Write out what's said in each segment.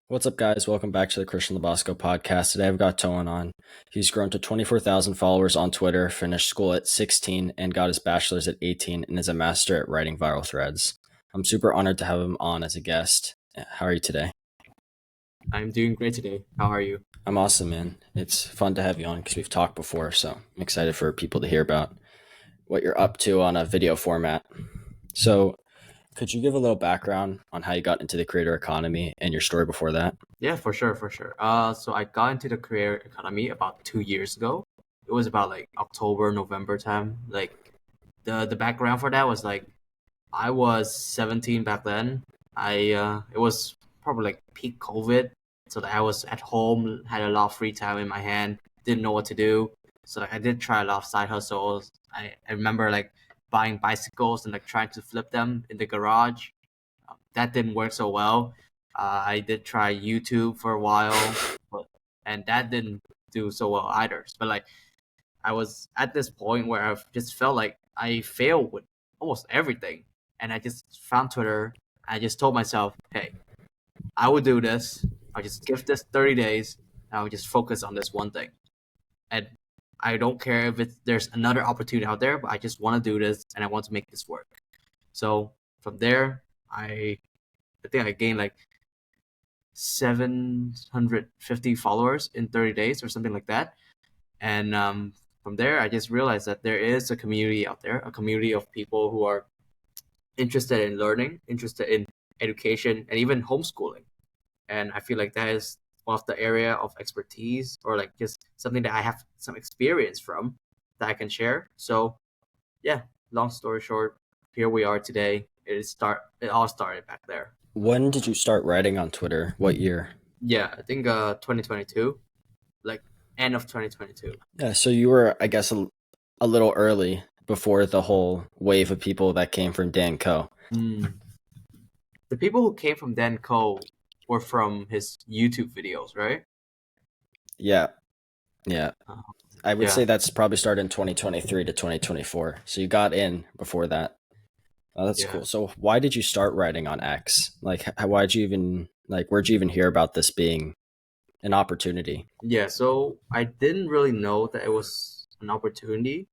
What's up, guys? Welcome back to the Christian Labasco podcast. Today I've got Toan on. He's grown to 24,000 followers on Twitter, finished school at 16, and got his bachelor's at 18, and is a master at writing viral threads. I'm super honored to have him on as a guest. How are you today? I'm doing great today. How are you? I'm awesome, man. It's fun to have you on because we've talked before, so I'm excited for people to hear about what you're up to on a video format. So, could you give a little background on how you got into the creator economy and your story before that? Yeah, for sure, for sure. So I got into the career economy about 2 years ago. It was about like October, November time. Like the background for that was like I was 17 back then. It was probably like peak COVID, so that I was at home, had a lot of free time in my hand, didn't know what to do. So like I did try a lot of side hustles. I remember like buying bicycles and like trying to flip them in the garage. That didn't work so well. I did try YouTube for a while, and that didn't do so well either. But like I was at this point where I just felt like I failed with almost everything, and I just found Twitter. I just told myself, "Hey, I will do this. I'll just give this 30 days. And I'll just focus on this one thing, and I don't care if there's another opportunity out there, but I just want to do this, and I want to make this work." So from there, I think I gained like 750 followers in 30 days or something like that. And from there, I just realized that there is a community out there, a community of people who are interested in learning, interested in education, and even homeschooling. And I feel like that is one of the area of expertise or like just something that I have some experience from that I can share. So yeah, long story short, here we are today. It all started back there. When did you start writing on Twitter? What year? Yeah, I think 2022, like end of 2022. Yeah, so you were, I guess, a little early before the whole wave of people that came from Dan Co. Mm. The people who came from Dan Co were from his YouTube videos, right? Yeah, yeah. Uh, I would yeah, say that's probably started in 2023 to 2024. So you got in before that. Oh, that's yeah, cool. So why did you start writing on X? Like, why'd you even, like, where'd you even hear about this being an opportunity? yeah. So I didn't really know that it was an opportunity.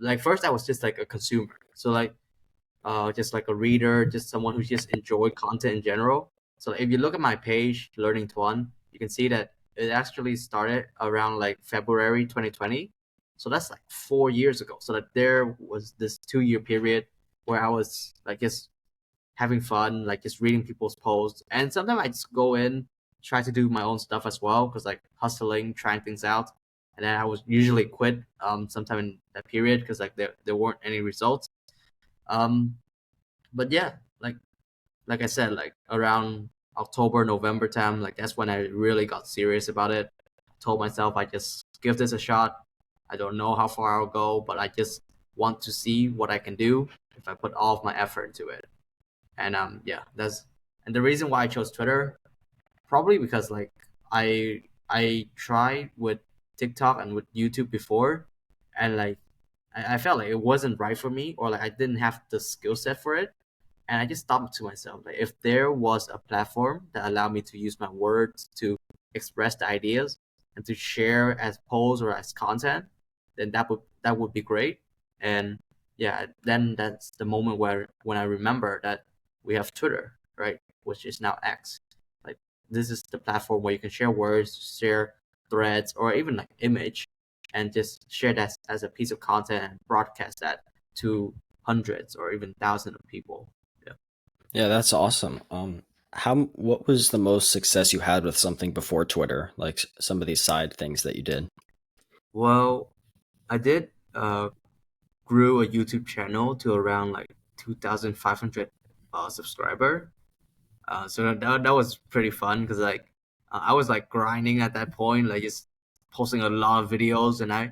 Like first, I was just like a consumer, so like just like a reader, just someone who just enjoyed content in general. So if you look at my page, Learning Toan, you can see that it actually started around like February 2020. So that's like 4 years ago. So that there was this 2 year period where I was like just having fun, like just reading people's posts. And sometimes I just go in, try to do my own stuff as well, because like hustling, trying things out. And then I was usually quit sometime in that period because like there weren't any results. Um, but yeah, like I said, like around October, November time, like that's when I really got serious about it. Told myself I just give this a shot. I don't know how far I'll go, but I just want to see what I can do if I put all of my effort into it. And yeah, that's and the reason why I chose Twitter probably because like I tried with TikTok and with YouTube before, and like I felt like it wasn't right for me, or like I didn't have the skill set for it. And I just thought to myself, like if there was a platform that allowed me to use my words to express the ideas and to share as posts or as content, then that would be great. And yeah, then that's the moment where when I remember that we have Twitter, right, which is now X. Like this is the platform where you can share words, share threads, or even like image, and just share that as a piece of content and broadcast that to hundreds or even thousands of people. Yeah. Yeah, that's awesome. What was the most success you had with something before Twitter? Like some of these side things that you did? Well, I did grew a YouTube channel to around like 2,500 subscriber. So that was pretty fun because like I was like grinding at that point, like just posting a lot of videos, and I'm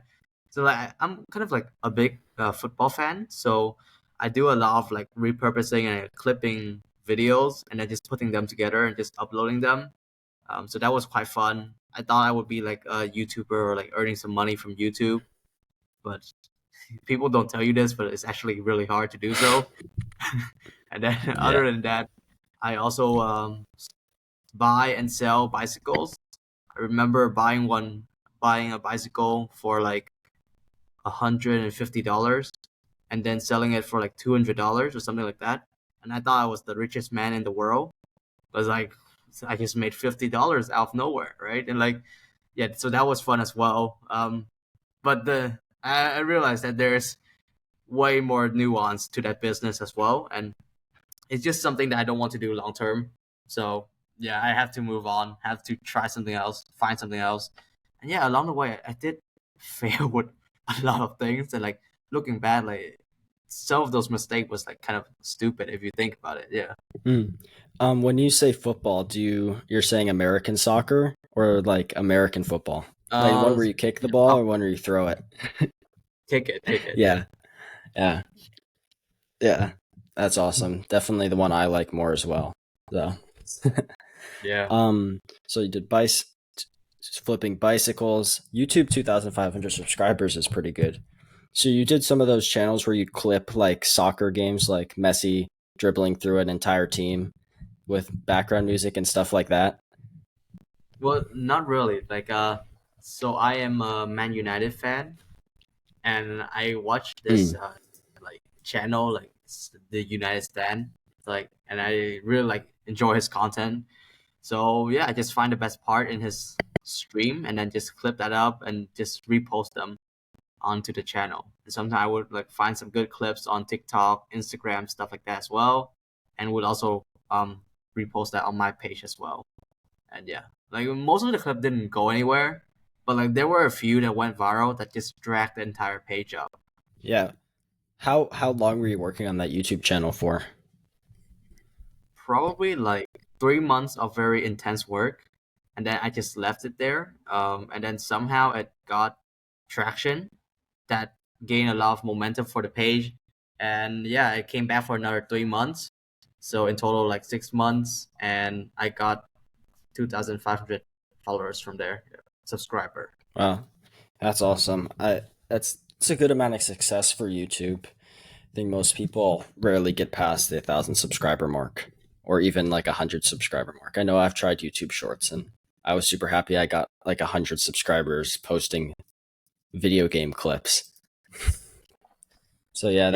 kind of like a big football fan, so I do a lot of like repurposing and clipping videos and then just putting them together and just uploading them. So that was quite fun. I thought I would be like a YouTuber or like earning some money from YouTube, but people don't tell you this, but it's actually really hard to do so. And then Yeah. other than that, I also buy and sell bicycles. I remember buying a bicycle for like $150 and then selling it for like $200 or something like that. And I thought I was the richest man in the world. I was like, I just made $50 out of nowhere, right? And like, yeah, so that was fun as well. But I realized that there's way more nuance to that business as well, and it's just something that I don't want to do long term. So yeah, I have to move on, have to try something else, find something else, and yeah, along the way, I did fail with a lot of things, and like looking back, like some of those mistakes was like kind of stupid if you think about it. Yeah. Mm. When you say football, you're saying American soccer or like American football? Like one where you kick the Yeah, ball or one where you throw it? kick it, yeah, Yeah, yeah, yeah. That's awesome. Definitely the one I like more as well. So, yeah. um, so you did flipping bicycles. YouTube 2,500 subscribers is pretty good. So you did some of those channels where you clip like soccer games, like Messi dribbling through an entire team with background music and stuff like that. Well, not really. Like, so I am a Man United fan, and I watched this Mm. like channel like the United Stand, like, and I really like enjoy his content. So yeah, I just find the best part in his stream and then just clip that up and just repost them onto the channel. And sometimes I would like find some good clips on TikTok, Instagram, stuff like that as well, and would also repost that on my page as well. And yeah, like most of the clip didn't go anywhere, but like there were a few that went viral that just dragged the entire page up. Yeah. How long were you working on that YouTube channel for? Probably like 3 months of very intense work, and then I just left it there. And then somehow it got traction that gained a lot of momentum for the page, and yeah, it came back for another 3 months. So in total, like 6 months, and I got 2,500 followers from there, subscriber. Wow, that's awesome. It's a good amount of success for YouTube. I think most people rarely get past the 1,000 subscriber mark or even like 100 subscriber mark. I know I've tried YouTube Shorts and I was super happy I got like 100 subscribers posting video game clips. So yeah, Yeah,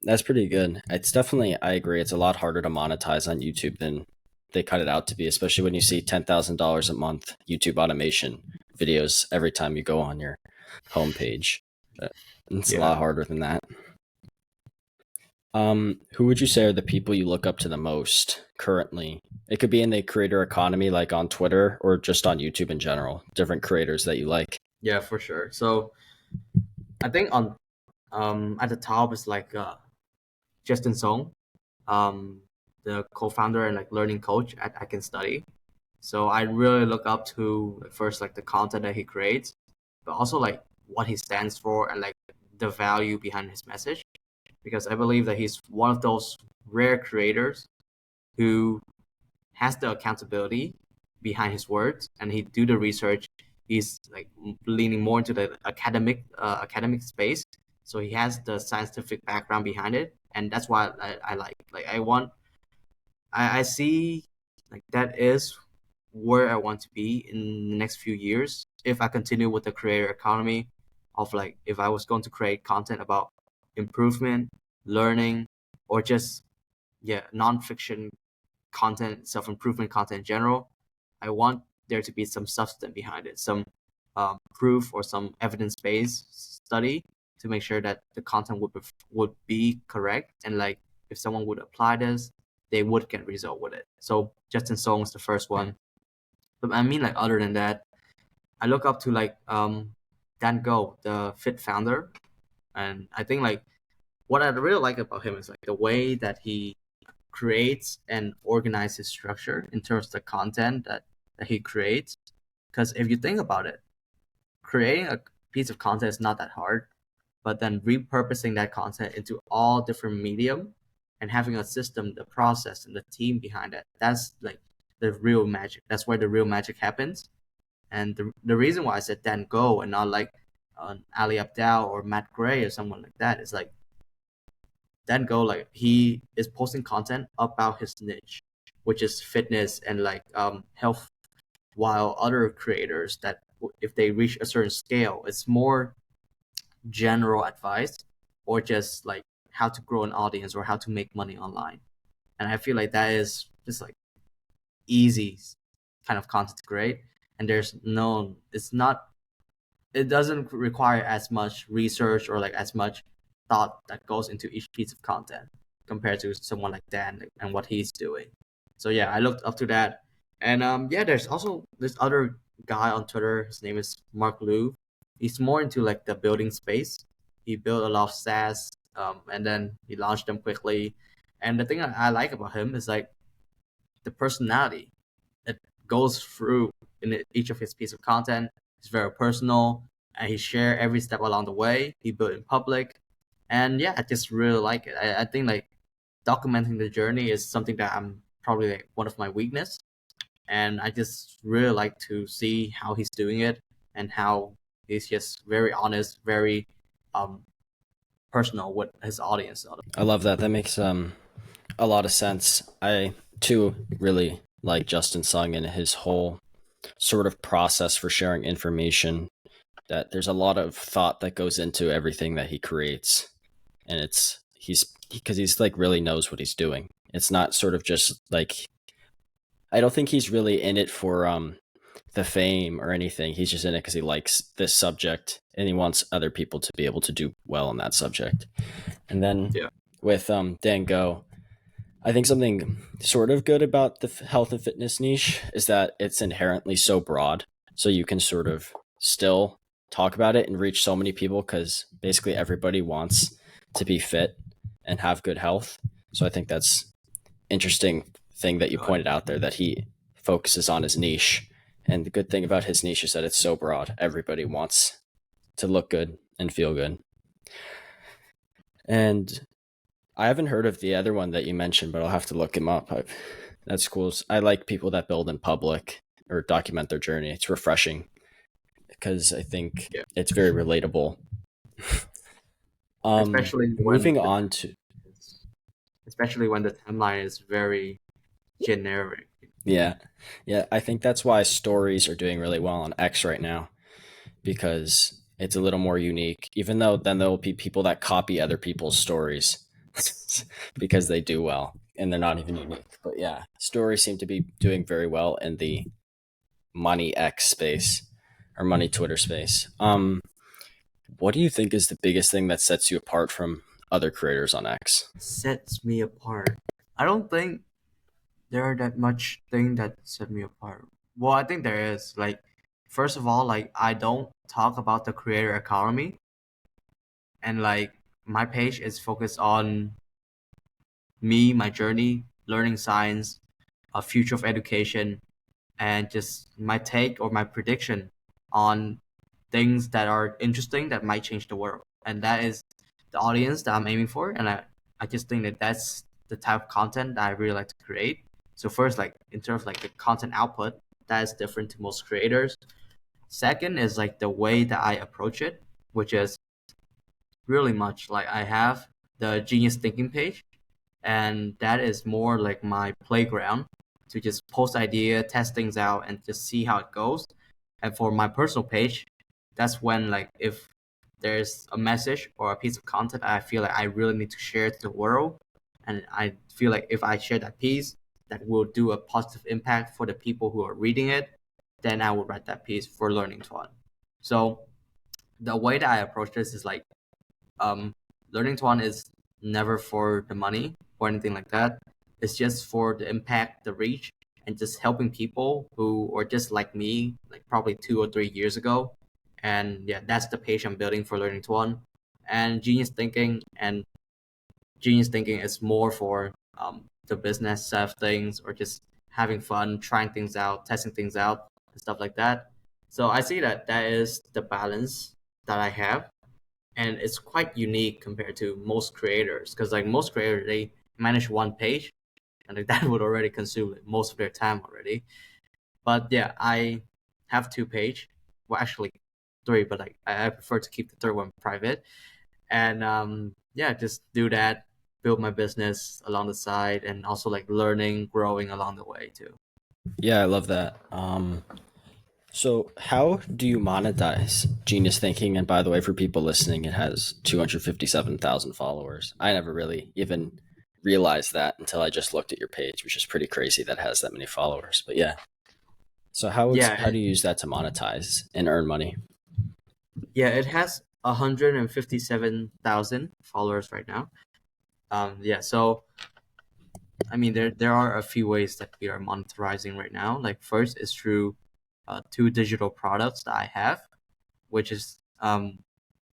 that's pretty good. It's definitely I agree. It's a lot harder to monetize on YouTube than they cut it out to be, especially when you see $10,000 a month YouTube automation videos every time you go on your homepage. It's a yeah. lot harder than that. Who would you say are the people you look up to the most currently? It could be in the creator economy, like on Twitter, or just on YouTube in general. Different creators that you like. Yeah, for sure. So I think on at the top is like Justin Song, um, the co-founder and like learning coach at I Can Study. So I really look up to first like the content that he creates, but also like what he stands for and like the value behind his message. Because I believe that he's one of those rare creators who has the accountability behind his words and he do the research. He's like leaning more into the academic space, so he has the scientific background behind it, and that's why I like I want I see like that is where I want to be in the next few years if I continue with the creator economy of like if I was going to create content about improvement, learning, or just yeah nonfiction content, self improvement content in general. I want there to be some substance behind it, some proof or some evidence based study to make sure that the content would be correct and like if someone would apply this, they would get result with it. So Justin Song is the first one. But I mean, like other than that, I look up to like Dan Go, the Fit founder, and I think like what I really like about him is like the way that he creates and organizes structure in terms of the content that he creates. Because if you think about it, creating a piece of content is not that hard, but then repurposing that content into all different medium and having a system, the process, and the team behind it, that's like the real magic. That's where the real magic happens. And the reason why I said Dan Go and not like Ali Abdal or Matt Gray or someone like that is like Dan Go, like he is posting content about his niche. which is fitness and like health, while other creators that if they reach a certain scale, it's more general advice or just like how to grow an audience or how to make money online. And I feel like that is just like easy kind of content to create. And it doesn't require as much research or like as much thought that goes into each piece of content compared to someone like Dan and what he's doing. So yeah, I looked up to that. And yeah, there's also this other guy on Twitter. His name is Mark Liu. He's more into like the building space. He built a lot of SaaS, and then he launched them quickly. And the thing I like about him is like the personality that goes through in each of his piece of content. It's very personal, and he share every step along the way. He built in public, and yeah, I just really like it. I think like documenting the journey is something that I'm probably like one of my weakness, and I just really like to see how he's doing it and how he's just very honest, very um personal with his audience. I love that. That makes a lot of sense. I too really like Justin Sung and his whole sort of process for sharing information. That there's a lot of thought that goes into everything that he creates, and he's like really knows what he's doing. It's not sort of just like, I don't think he's really in it for the fame or anything. He's just in it because he likes this subject and he wants other people to be able to do well in that subject. And then Yeah. with Dan Go, I think something sort of good about the health and fitness niche is that it's inherently so broad. So you can sort of still talk about it and reach so many people because basically everybody wants to be fit and have good health. So I think that's interesting thing that you pointed out there, that he focuses on his niche. And the good thing about his niche is that it's so broad. Everybody wants to look good and feel good. And I haven't heard of the other one that you mentioned, but I'll have to look him up. That's cool. I like people that build in public or document their journey. It's refreshing because I think it's very relatable. Especially Moving on to, especially when the timeline is very generic. yeah, I think that's why stories are doing really well on X right now, because it's a little more unique. Even though then there will be people that copy other people's stories because they do well and they're not even unique. But yeah, stories seem to be doing very well in the money X space or money Twitter space. What do you think is the biggest thing that sets you apart from other creators on X? Sets me apart. I don't think there are that much thing that set me apart. Well, I think there is. Like, first of all, like I don't talk about the creator economy, and like my page is focused on me, my journey, learning science, a future of education, and just my take or my prediction on things that are interesting that might change the world. And that is the audience that I'm aiming for. And I just think that that's the type of content that I really like to create. So first, like in terms of like the content output, that is different to most creators. Second is like the way that I approach it, which is really much like I have the genius thinking page, and that is more like my playground to just post idea, test things out, and just see how it goes. And for my personal page, that's when like if there's a message or a piece of content I feel like I really need to share to the world, and I feel like if I share that piece that will do a positive impact for the people who are reading it, then I will write that piece for Learning Toan. So the way that I approach this is like um, Learning Toan is never for the money or anything like that. It's just for the impact, the reach, and just helping people who are just like me, like probably 2 or 3 years ago. And yeah, that's the page I'm building for Learning Toan. And Genius Thinking is more for the business side of things or just having fun, trying things out, testing things out, and stuff like that. So I see that that is the balance that I have, and it's quite unique compared to most creators because like most creators they manage one page and like that would already consume like, most of their time already. But yeah, I have two page, well actually three, but like I prefer to keep the third one private. And yeah, just do that, build my business along the side, and also like learning, growing along the way too. Yeah, I love that. So how do you monetize Genius Thinking? And by the way, for people listening, it has 257,000 followers. I never really even realized that until I just looked at your page, which is pretty crazy that it has that many followers. But yeah. So Yeah, how do you use that to monetize and earn money? yeah, it has 157,000 followers right now. Yeah, so I mean, there are a few ways that we are monetizing right now. Like first is through two digital products that I have, which is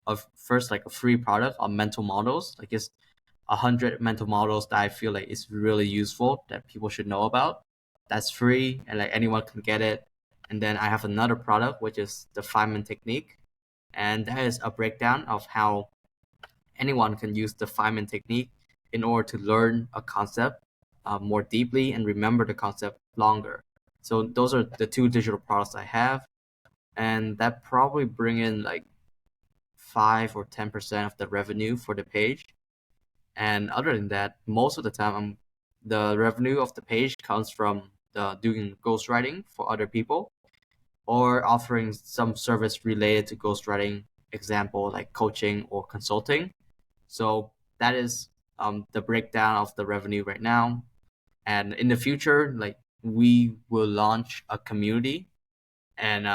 of first like a free product on mental models, like just 100 mental models that I feel like is really useful that people should know about. That's free and like anyone can get it. And then I have another product which is the Feynman technique, and that is a breakdown of how anyone can use the Feynman technique in order to learn a concept more deeply and remember the concept longer. So those are the two digital products I have, and that probably bring in like 5 or 10% of the revenue for the page. And other than that, most of the time, the revenue of the page comes from the doing ghostwriting for other people or offering some service related to ghostwriting, example like coaching or consulting. So that is the breakdown of the revenue right now. And in the future, like we will launch a community, and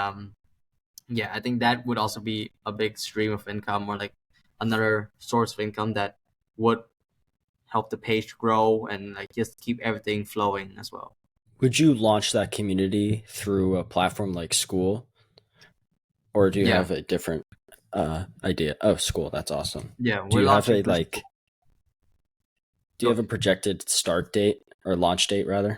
yeah, I think that would also be a big stream of income or like another source of income that would help the page grow and like just keep everything flowing as well. Would you launch that community through a platform like School, or do you Yeah, have a different idea? Oh, School, that's awesome. yeah, Do we're you have launching a through school. do you have a projected start date or launch date rather?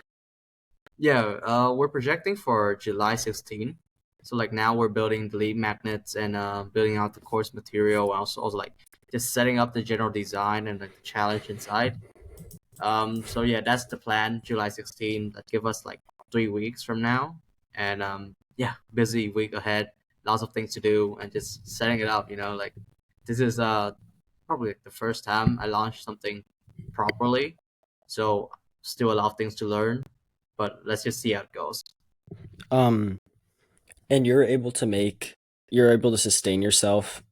Yeah, we're projecting for July 16. So like now we're building the lead magnets and building out the course material, and also like just setting up the general design and like the challenge inside. So yeah, that's the plan. July 16. That give us like 3 weeks from now, and yeah, busy week ahead. Lots of things to do, and just setting it up. Like this is probably the first time I launched something properly, so still a lot of things to learn. But let's just see how it goes. Um, and you're able to sustain yourself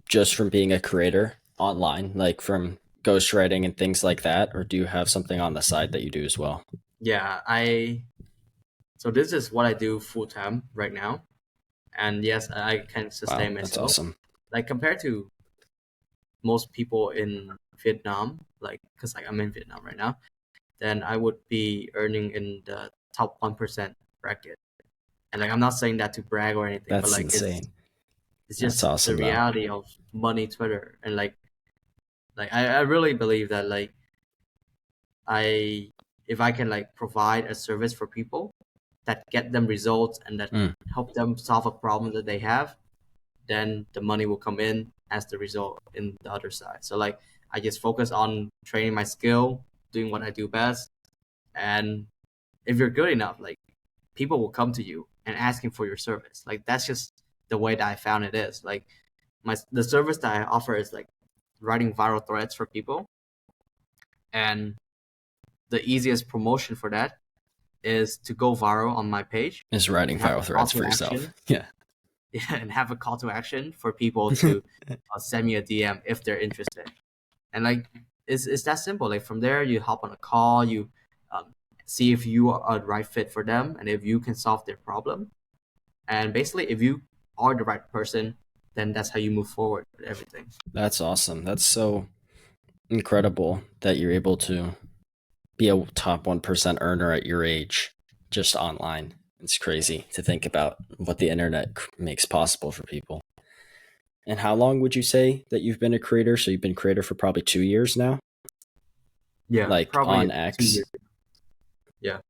just from being a creator online, like from ghostwriting and things like that, or do you have something on the side that you do as well? Yeah, I so this is what I do full time right now, and yes, I can Wow, sustain that's myself. awesome. Like compared to most people in Vietnam, like because like I'm in Vietnam right now, then I would be earning in the top 1% bracket. And like I'm not saying that to brag or anything, but That's like it's insane. it's That's just the awesome though. reality of money Twitter. And like I really believe that like I if I can like provide a service for people that get them results and that Mm, help them solve a problem that they have, then the money will come in as the result in the other side. So like I just focus on training my skill, doing what I do best, and if you're good enough, like people will come to you and asking for your service. Like that's just the way that I found it is. Like the service that I offer is like writing viral threads for people, and the easiest promotion for that is to go viral on my page is writing and have a viral call threads to for yourself. action. Yeah. And have a call to action for people to send me a DM if they're interested. And like it's that simple. Like from there, you hop on a call, you um, see if you are the right fit for them, and if you can solve their problem. And basically, if you are the right person, then that's how you move forward with everything. That's awesome. That's so incredible that you're able to be a top 1% earner at your age just online. It's crazy to think about what the internet makes possible for people. And how long would you say that you've been a creator? So you've been a creator for probably 2 years now, Yeah, like probably on 2 years. X. Yeah,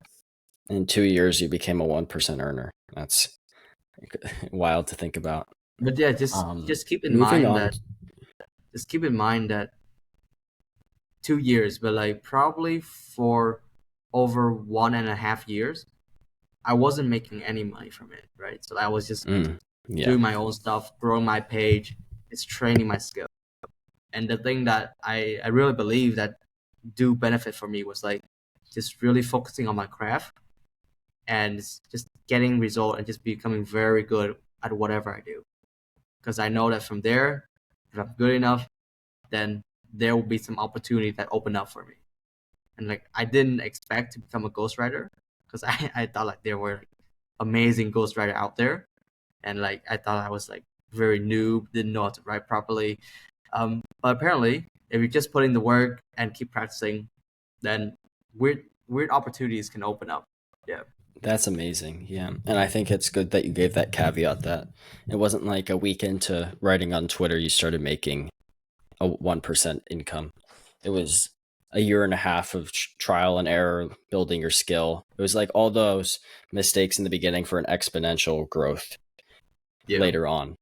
In 2 years, you became a 1% earner. That's wild to think about. but yeah, just keep in Moving mind on. that just keep in mind that 2 years, but like probably for over 1.5 years, I wasn't making any money from it, right? So I was just Mm, yeah. doing my own stuff, growing my page, it's training my skill. And the thing that I really believe that do benefit for me was like just really focusing on my craft and just getting result and just becoming very good at whatever I do. Because I know that from there, if I'm good enough, then there will be some opportunity that open up for me. And like I didn't expect to become a ghostwriter because I thought like there were amazing ghostwriter out there, and like I thought I was like very noob, didn't know how to write properly. But apparently, if you just put in the work and keep practicing, then weird opportunities can open up. Yeah. That's amazing. Yeah. And I think it's good that you gave that caveat that it wasn't like a week into writing on Twitter you started making a 1% income. It was a year and a half of trial and error, building your skill. It was like all those mistakes in the beginning for an exponential growth Yeah, later on.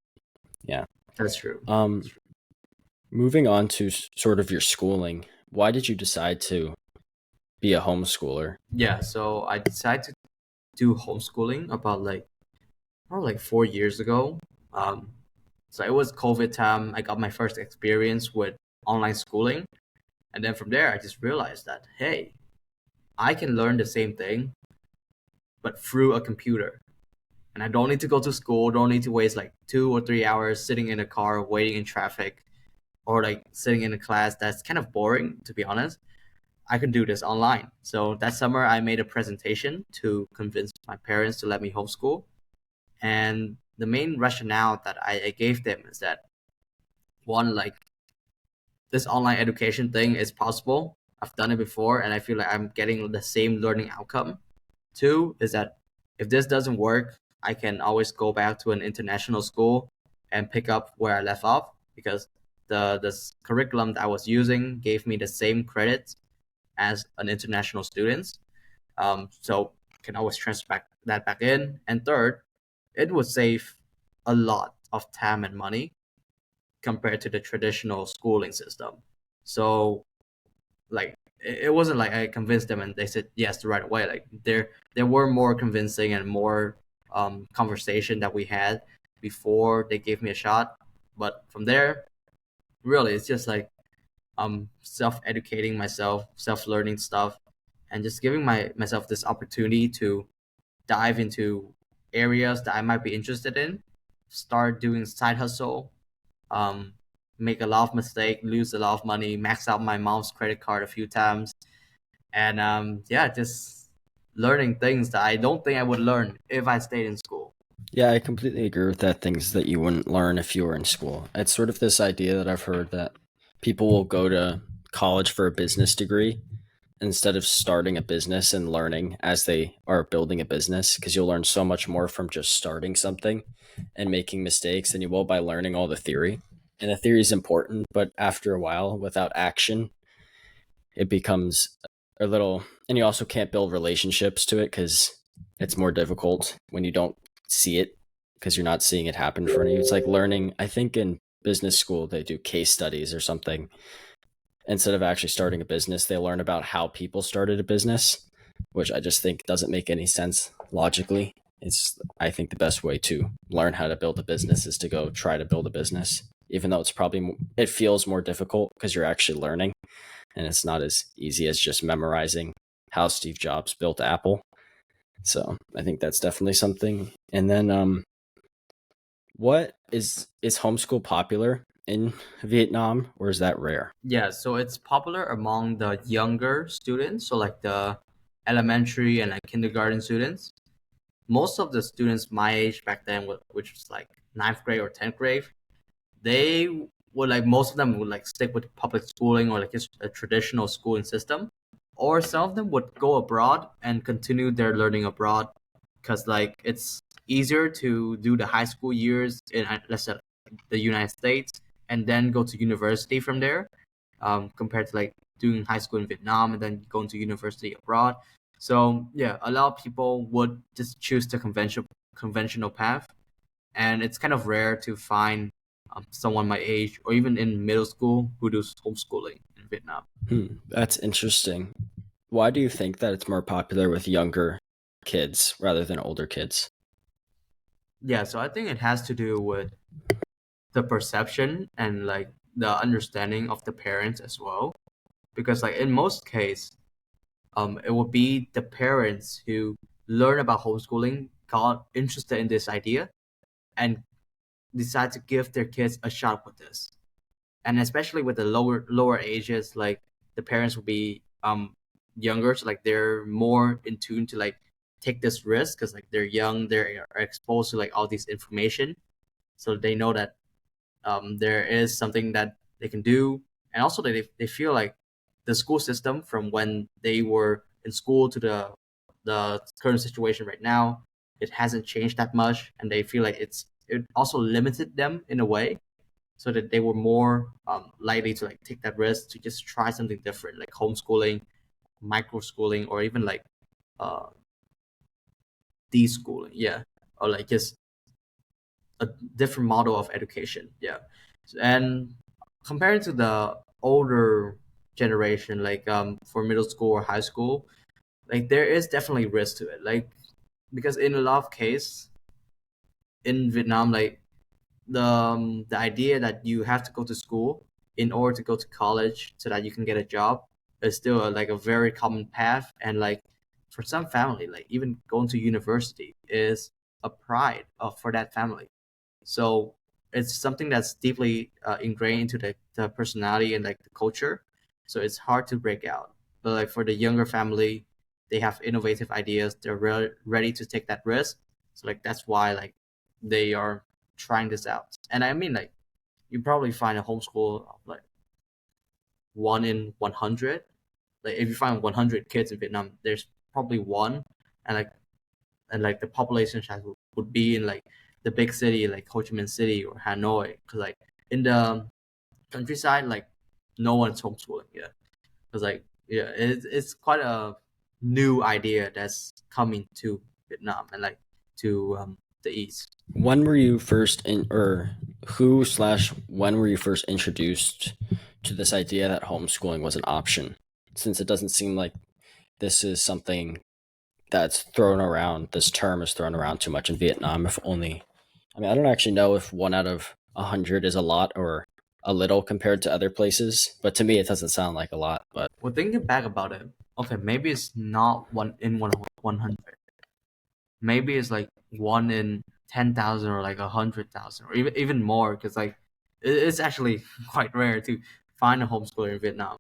Yeah. that's true. Um, moving on to sort of your schooling, why did you decide to be a homeschooler? Yeah, so I decided to do homeschooling about like probably like 4 years ago. Um, so it was COVID time. I got my first experience with online schooling, and then from there, I just realized that hey, I can learn the same thing but through a computer, and I don't need to go to school. Don't need to waste like 2 or 3 hours sitting in a car waiting in traffic, or like sitting in a class that's kind of boring to be honest. I can do this online. So that summer, I made a presentation to convince my parents to let me homeschool. And the main rationale that I gave them is that one, like this online education thing is possible. I've done it before and I feel like I'm getting the same learning outcome. Two is that if this doesn't work, I can always go back to an international school and pick up where I left off because the curriculum that I was using gave me the same credits as an international student. So can always transfer that back in. And third, it would save a lot of time and money compared to the traditional schooling system. So like it wasn't like I convinced them and they said yes right away. Like there were more convincing and more conversation that we had before they gave me a shot. But from there, really, it's just like self educating myself, self learning stuff, and just giving myself this opportunity to dive into areas that I might be interested in, start doing side hustle, um, make a lot of mistake, lose a lot of money, max out my mom's credit card a few times, and yeah, just learning things that I don't think I would learn if I stayed in school. Yeah, I completely agree with that. Things that you wouldn't learn if you were in school. It's sort of this idea that I've heard that people will go to college for a business degree instead of starting a business and learning as they are building a business because you'll learn so much more from just starting something and making mistakes than you will by learning all the theory. And the theory is important, but after a while, without action, it becomes a little, and you also can't build relationships to it because it's more difficult when you don't see it because you're not seeing it happen in front of you. It's like learning, I think in business school, they do case studies or something. Instead of actually starting a business, they learn about how people started a business, which I just think doesn't make any sense logically. It's, I think, the best way to learn how to build a business is to go try to build a business, even though it's probably, it feels more difficult because you're actually learning and it's not as easy as just memorizing how Steve Jobs built Apple. So I think that's definitely something. And then, what is homeschool popular in Vietnam, or is that rare? Yeah, so it's popular among the younger students, so like the elementary and like kindergarten students. Most of the students my age back then, which was like ninth grade or 10th grade, they would like most of them would like stick with public schooling or like just a traditional schooling system, or some of them would go abroad and continue their learning abroad because like it's easier to do the high school years in let's say the United States and then go to university from there, compared to like doing high school in Vietnam and then going to university abroad. So yeah, a lot of people would just choose the conventional path, and it's kind of rare to find someone my age or even in middle school who does homeschooling in Vietnam. That's interesting. Why do you think that it's more popular with younger kids rather than older kids? Yeah, so I think it has to do with the perception and like the understanding of the parents as well. because like in most case, it would be the parents who learn about homeschooling, got interested in this idea, and decide to give their kids a shot with this. And especially with the lower ages, like the parents will be younger, so like they're more in tune to like take this risk because like they're young, they're exposed to like all this information, so they know that there is something that they can do, and also they feel like the school system from when they were in school to the current situation right now, it hasn't changed that much, and they feel like it also limited them in a way, so that they were more likely to like take that risk to just try something different, like homeschooling, micro schooling, or even like uh deschooling, yeah, or like just a different model of education, yeah. And comparing to the older generation, like for middle school or high school, like there is definitely risk to it, like because in a lot of case in Vietnam, like the idea that you have to go to school in order to go to college so that you can get a job is still like a very common path, and like for some family, like even going to university is a pride of for that family. So it's something that's deeply ingrained into the personality and like the culture, so it's hard to break out. But like for the younger family, they have innovative ideas, they're ready to take that risk, so like that's why like they are trying this out. And I mean, like you probably find a homeschool of like 1 in 100. Like if you find 100 kids in Vietnam, there's probably one, and like the population size would be in like the big city like Ho Chi Minh City or Hanoi, because like in the countryside, like no one's homeschooling yet, because like yeah, it's quite a new idea that's coming to Vietnam and like to the east. When were you first in, or who slash when were you first introduced to this idea that homeschooling was an option? Since it doesn't seem like this is something that's thrown around, this term is thrown around too much in Vietnam. If only, I mean, I don't actually know if 1 out of 100 is a lot or a little compared to other places, but to me, it doesn't sound like a lot. But Well, thinking back about it, okay, maybe it's not 1 in 100. Maybe it's like 1 in 10,000 or like 100,000 or even more, because like it's actually quite rare to find a homeschooler in Vietnam.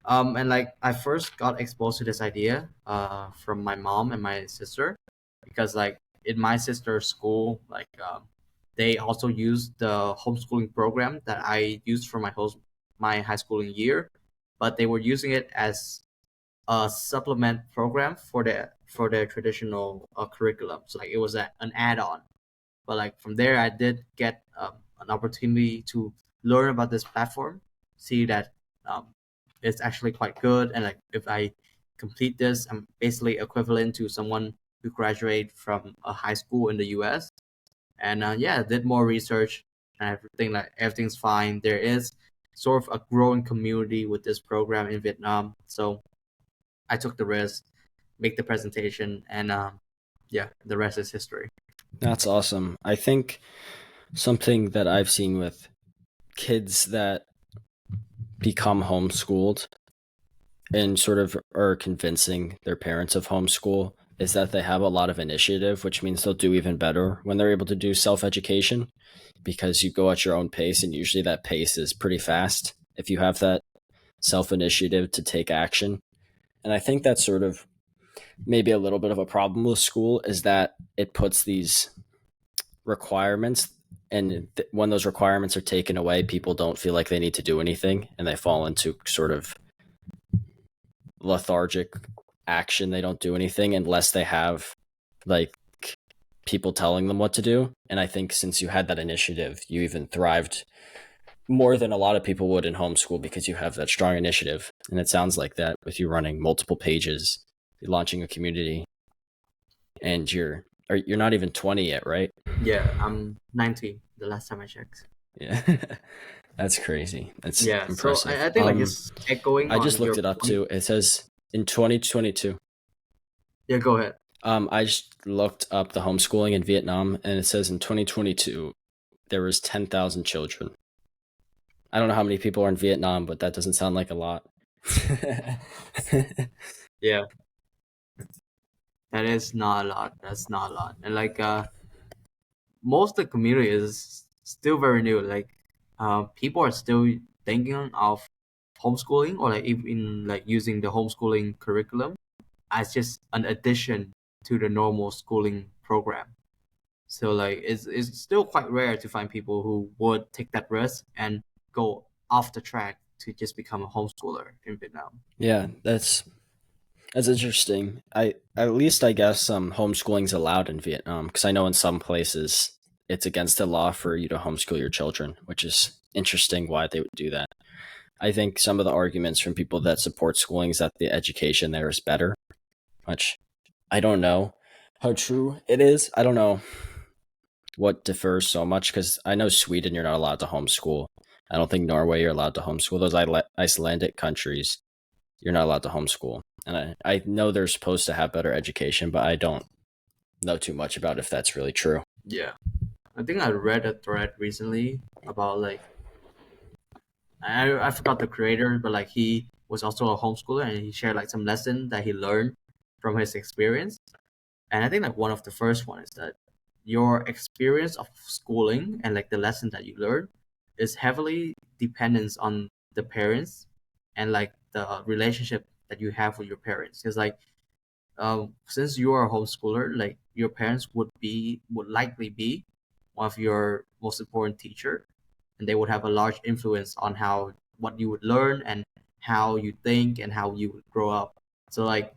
And like I first got exposed to this idea from my mom and my sister, because like in my sister's school, like they also used the homeschooling program that I used for my high schooling year, but they were using it as a supplement program for their traditional curriculum. So like it was an add-on. But like from there, I did get an opportunity to learn about this platform, see that um, it's actually quite good, and like if I complete this, I'm basically equivalent to someone who graduated from a high school in the U.S. And yeah, did more research, and everything like everything's fine. There is sort of a growing community with this program in Vietnam, so I took the risk, make the presentation, and yeah, the rest is history. that's awesome. I think something that I've seen with kids that become homeschooled and sort of are convincing their parents of homeschool is that they have a lot of initiative, which means they'll do even better when they're able to do self education because you go at your own pace, and usually that pace is pretty fast if you have that self initiative to take action. And I think that's sort of maybe a little bit of a problem with school is that it puts these requirements, and when those requirements are taken away, people don't feel like they need to do anything, and they fall into sort of lethargic action. They don't do anything unless they have like people telling them what to do. And I think since you had that initiative, you even thrived more than a lot of people would in homeschool because you have that strong initiative. And it sounds like that with you running multiple pages, launching a community, and you're not even 20 yet, right? Yeah, I'm 19. The last time I checked. Yeah. That's crazy. That's Yeah, so impressive. I think like just echoing I just on looked your it up point. too. It says in 2022. Yeah, go ahead. I just looked up the homeschooling in Vietnam, and it says in 2022 there was 10,000 children. I don't know how many people are in Vietnam, but that doesn't sound like a lot. Yeah, that is not a lot. That's not a lot. And like most of the community is still very new. Like people are still thinking of homeschooling or like even like using the homeschooling curriculum as just an addition to the normal schooling program. So like it's still quite rare to find people who would take that risk and go off the track to just become a homeschooler in Vietnam. Yeah, that's interesting. I at least I guess homeschooling's allowed in Vietnam because I know in some places it's against the law for you to homeschool your children, which is interesting why they would do that. I think some of the arguments from people that support schooling is that the education there is better, which I don't know how true it is. I don't know what differs so much because I know Sweden you're not allowed to homeschool. I don't think Norway you're allowed to homeschool. Those Icelandic countries you're not allowed to homeschool. And I know they're supposed to have better education, but I don't know too much about if that's really true. Yeah, I think I read a thread recently about like I forgot the creator, but like he was also a homeschooler and he shared like some lesson that he learned from his experience. And I think like one of the first one is that your experience of schooling and like the lesson that you learn is heavily dependent on the parents and like the relationship that you have with your parents. Because like since you are a homeschooler, like your parents would likely be one of your most important teacher, and they would have a large influence on how what you would learn and how you think and how you would grow up. So like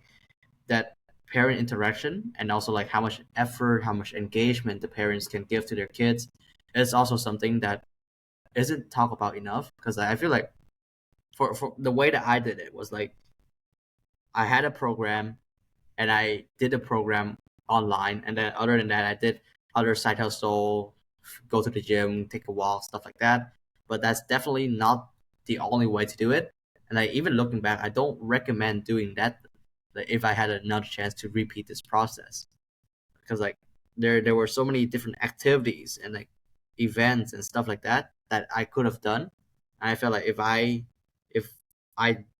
that parent interaction and also like how much effort, how much engagement the parents can give to their kids is also something that isn't talked about enough. Because I feel like for the way that I did it was like I had a program and I did the program online, and then other than that I did other side hustle, go to the gym, take a walk, stuff like that. But that's definitely not the only way to do it. And like even looking back, I don't recommend doing that, like, if I had another chance to repeat this process, because like there were so many different activities and like events and stuff like that that I could have done. And I felt like if I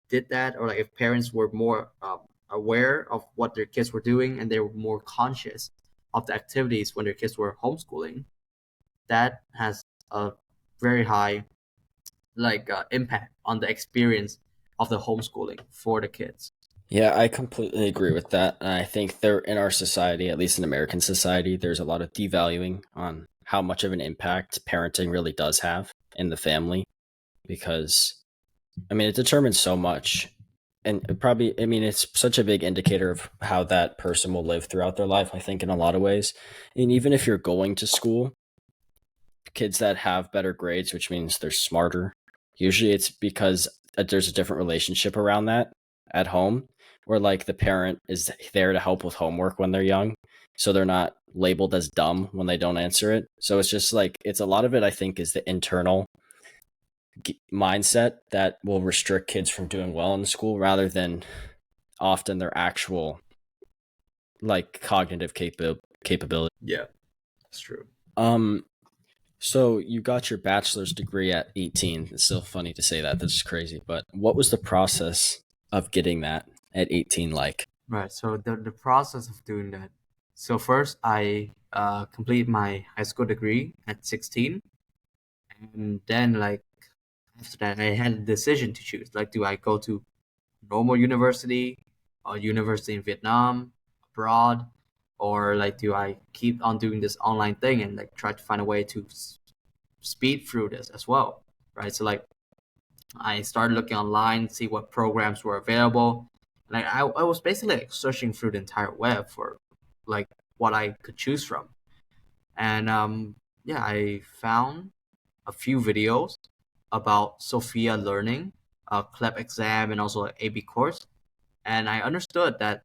did that, or like if parents were more aware of what their kids were doing and they were more conscious of the activities when their kids were homeschooling, that has a very high like impact on the experience of the homeschooling for the kids. Yeah, I completely agree with that. And I think there in our society, at least in American society, there's a lot of devaluing on how much of an impact parenting really does have in the family because I mean it determines so much. And it probably I mean it's such a big indicator of how that person will live throughout their life, I think in a lot of ways. And even if you're going to school, kids that have better grades, which means they're smarter, usually it's because there's a different relationship around that at home, where like the parent is there to help with homework when they're young, so they're not labeled as dumb when they don't answer it. So it's just like it's a lot of it. I think is the internal mindset that will restrict kids from doing well in school, rather than often their actual like cognitive capability. Yeah, that's true. Um, So you got your bachelor's degree at 18. It's still funny to say that. That's just crazy. But what was the process of getting that at 18 like? Right. So the process of doing that. So first, I complete my high school degree at 16, and then like after that, I had a decision to choose. Like, do I go to normal university or university in Vietnam, abroad, or like do I keep on doing this online thing and like try to find a way to speed through this as well, right? So like I started looking online, see what programs were available. Like I was basically like searching through the entire web for like what I could choose from. And yeah, I found a few videos about Sophia Learning, CLEP exam, and also like AB course. And I understood that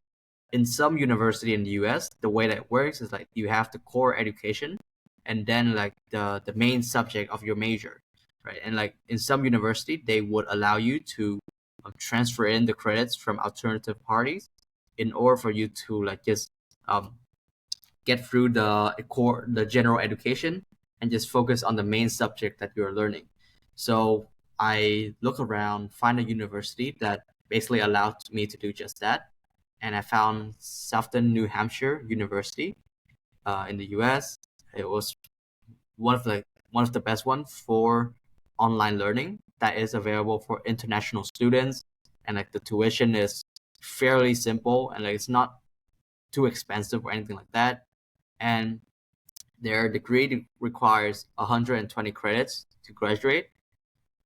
in some university in the US, the way that it works is like you have the core education and then like the main subject of your major, right? And like in some university, they would allow you to transfer in the credits from alternative parties in order for you to like just um, get through the general education and just focus on the main subject that you're learning. So I look around, find a university that basically allowed me to do just that, and I found Southern New Hampshire University in the U.S. It was one of the best ones for online learning that is available for international students, and like the tuition is fairly simple and like it's not too expensive or anything like that. And their degree requires 120 credits to graduate,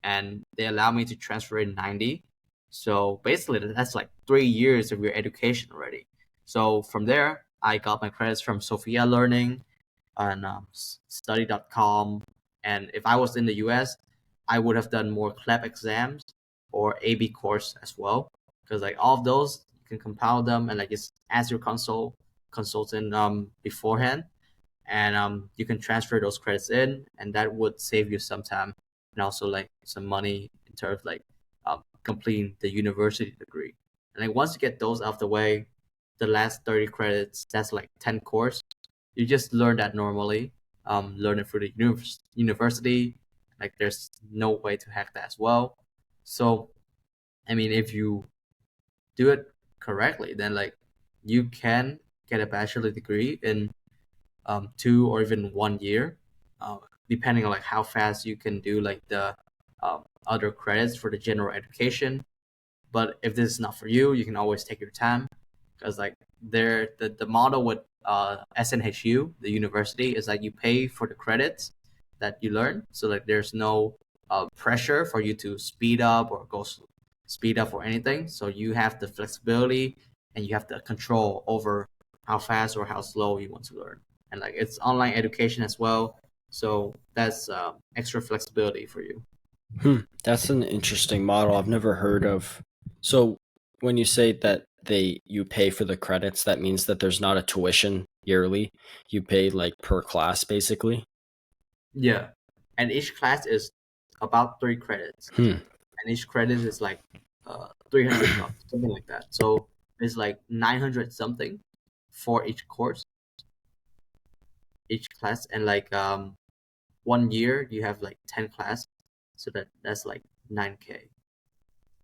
and they allow me to transfer in 90. So basically, that's like 3 years of your education already. So from there, I got my credits from Sophia Learning and study.com. And if I was in the US, I would have done more CLEP exams or AB course as well. Because like all of those, you can compile them and like just ask your consultant beforehand, and you can transfer those credits in, and that would save you some time and also like some money in terms of like completing the university degree. And like once you get those out of the way, the last 30 credits, that's like 10 course. You just learn that normally, learn it through the university. Like there's no way to hack that as well. So I mean, if you do it correctly, then like you can get a bachelor degree in 2 or even 1 year, uh, depending on like how fast you can do like the other credits for the general education. But if this is not for you, you can always take your time, because like the model with SNHU, the university, is like you pay for the credits that you learn. So like there's no pressure for you to speed up or speed up or anything. So you have the flexibility and you have the control over how fast or how slow you want to learn. And like it's online education as well, so that's extra flexibility for you. That's an interesting model I've never heard of. So when you say that you pay for the credits, that means that there's not a tuition yearly. You pay like per class basically. Yeah, and each class is about 3 credits, Hmm. and each credit is like $300, something like that. So it's like 900 something for each course, each class, and like 1 year you have like 10 class, so that's like 9K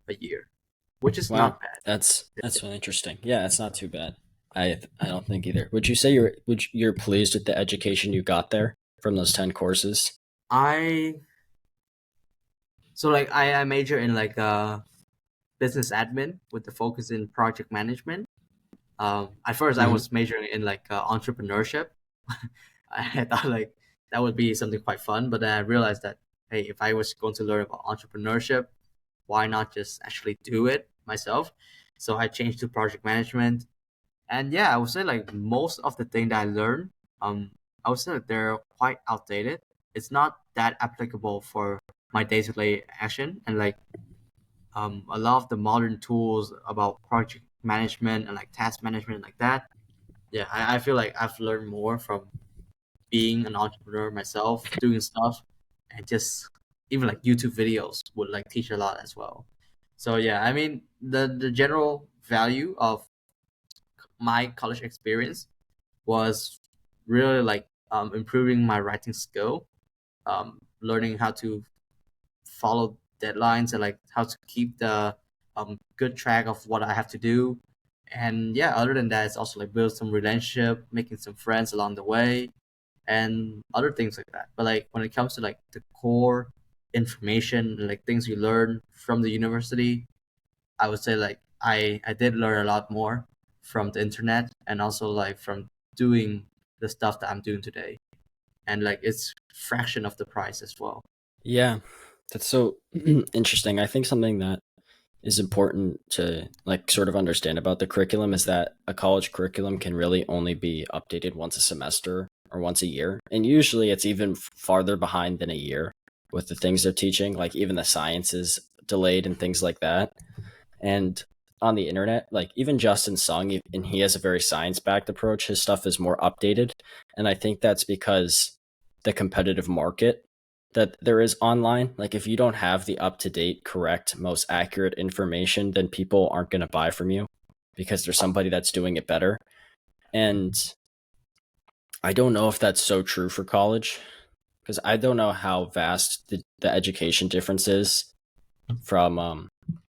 a year, which is Wow, not bad. that's really interesting. Yeah, it's not too bad. I don't think either. Would you say you're pleased with the education you got there from those 10 courses? I so like I major in like business admin with the focus in project management. At first, I Hmm. was majoring in like entrepreneurship. I thought like that would be something quite fun, but then I realized that hey, if I was going to learn about entrepreneurship, why not just actually do it myself? So I changed to project management, and yeah, I would say like most of the thing that I learned, I would say that they're quite outdated. It's not that applicable for my day-to-day action, and like a lot of the modern tools about project management and like task management like that. Yeah, I feel like I've learned more from being an entrepreneur myself, doing stuff, and just even like YouTube videos would like teach a lot as well. So yeah, I mean the general value of my college experience was really like improving my writing skill, learning how to follow deadlines and like how to keep the good track of what I have to do. And yeah, other than that, it's also like build some relationship, making some friends along the way, and other things like that. But like when it comes to like the core information and like things you learn from the university, I would say like I did learn a lot more from the internet and also like from doing the stuff that I'm doing today. And like it's fraction of the price as well. Yeah, that's so interesting. I think something that is important to like sort of understand about the curriculum is that a college curriculum can really only be updated once a semester or once a year. And usually it's even farther behind than a year with the things they're teaching, like even the science is delayed and things like that. And on the internet, like even Justin Sung, and he has a very science backed approach, his stuff is more updated. And I think that's because the competitive market that there is online, like if you don't have the up to date, correct, most accurate information, then people aren't going to buy from you because there's somebody that's doing it better. And I don't know if that's so true for college because I don't know how vast the education difference is from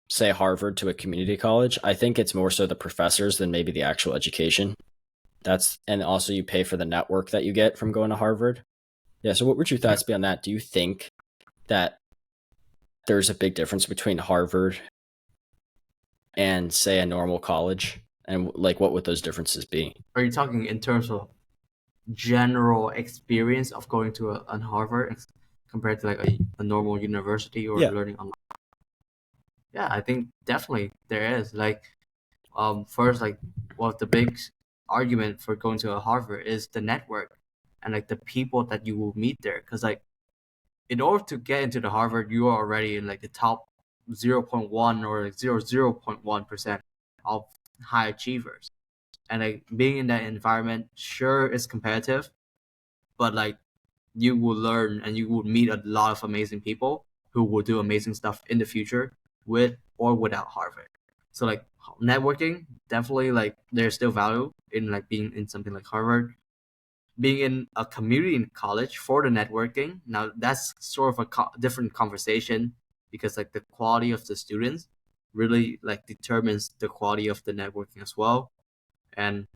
say Harvard to a community college. I think it's more so the professors than maybe the actual education. And also you pay for the network that you get from going to Harvard. Yeah. So what would your thoughts be on that? Do you think that there's a big difference between Harvard and say a normal college? And like, what would those differences be? Are you talking in terms of general experience of going to a Harvard compared to like a normal university or Yeah. learning online? Yeah, I think definitely there is. Like, first, like, one of the big argument for going to a Harvard is the network and like the people that you will meet there. Because like, in order to get into the Harvard, you are already in like the top 0.1 or like 0.1% of high achievers. And like being in that environment, sure, it's competitive, but like you will learn and you will meet a lot of amazing people who will do amazing stuff in the future with or without Harvard. So like networking, definitely like there's still value in like being in something like Harvard. Being in a community college for the networking, now that's sort of a different conversation because like the quality of the students really like determines the quality of the networking as well. And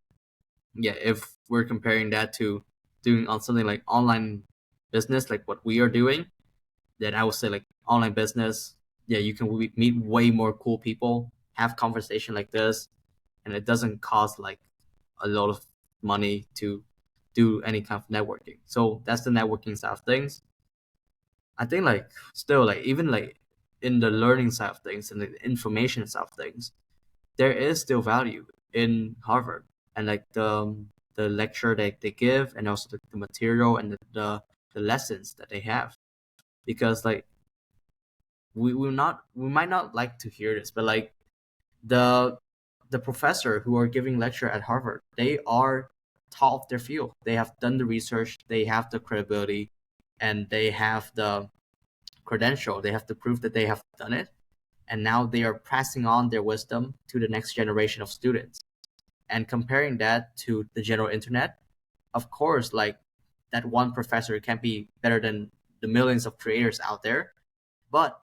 yeah, if we're comparing that to doing on something like online business, like what we are doing, then I would say like online business, yeah, you can meet way more cool people, have conversation like this, and it doesn't cost like a lot of money to do any kind of networking. So that's the networking side of things. I think like still like even like in the learning side of things and the information side of things, there is still value in Harvard and like the lecture that they give and also the material and the lessons that they have because like we might not like to hear this but like the the professor who are giving lecture at Harvard, they are top of their field. They have done the research, they have the credibility, and they have the credential. They have to prove that they have done it, and now they are passing on their wisdom to the next generation of students. And comparing that to the general internet, of course, like that one professor can't be better than the millions of creators out there, but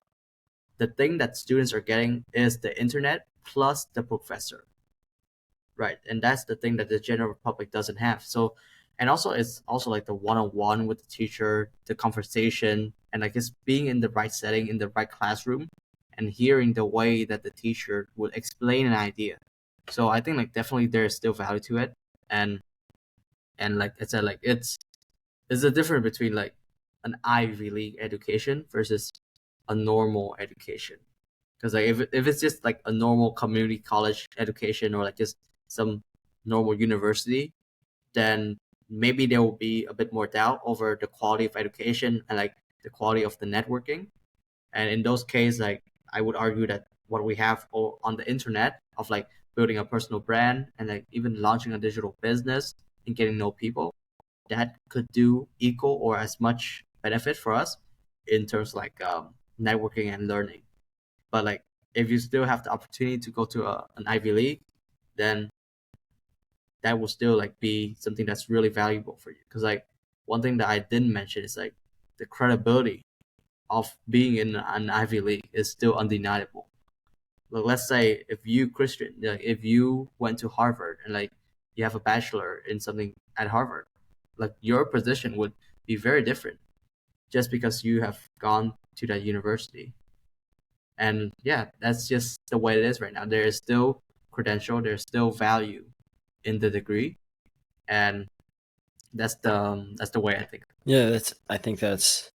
the thing that students are getting is the internet plus the professor, right? And that's the thing that the general public doesn't have. So and also it's also like the one-on-one with the teacher, the conversation, and like just being in the right setting in the right classroom and hearing the way that the teacher would explain an idea. So I think like definitely there's still value to it. And like I said, like it's a difference between like an Ivy League education versus a normal education. Because like if it's just like a normal community college education or like just some normal university, then maybe there will be a bit more doubt over the quality of education and like the quality of the networking. And in those cases, like I would argue that what we have on the internet of like building a personal brand and like even launching a digital business and getting to know people, that could do equal or as much benefit for us in terms of like networking and learning. But like if you still have the opportunity to go to an Ivy League, then that will still like be something that's really valuable for you. Because like one thing that I didn't mention is like the credibility of being in an Ivy League is still undeniable. Like let's say if you Christian, like if you went to Harvard and like you have a bachelor in something at Harvard, like your position would be very different just because you have gone to that university. And yeah, that's just the way it is right now. There is still credential, there's still value in the degree, and that's the way I think. Yeah, I think that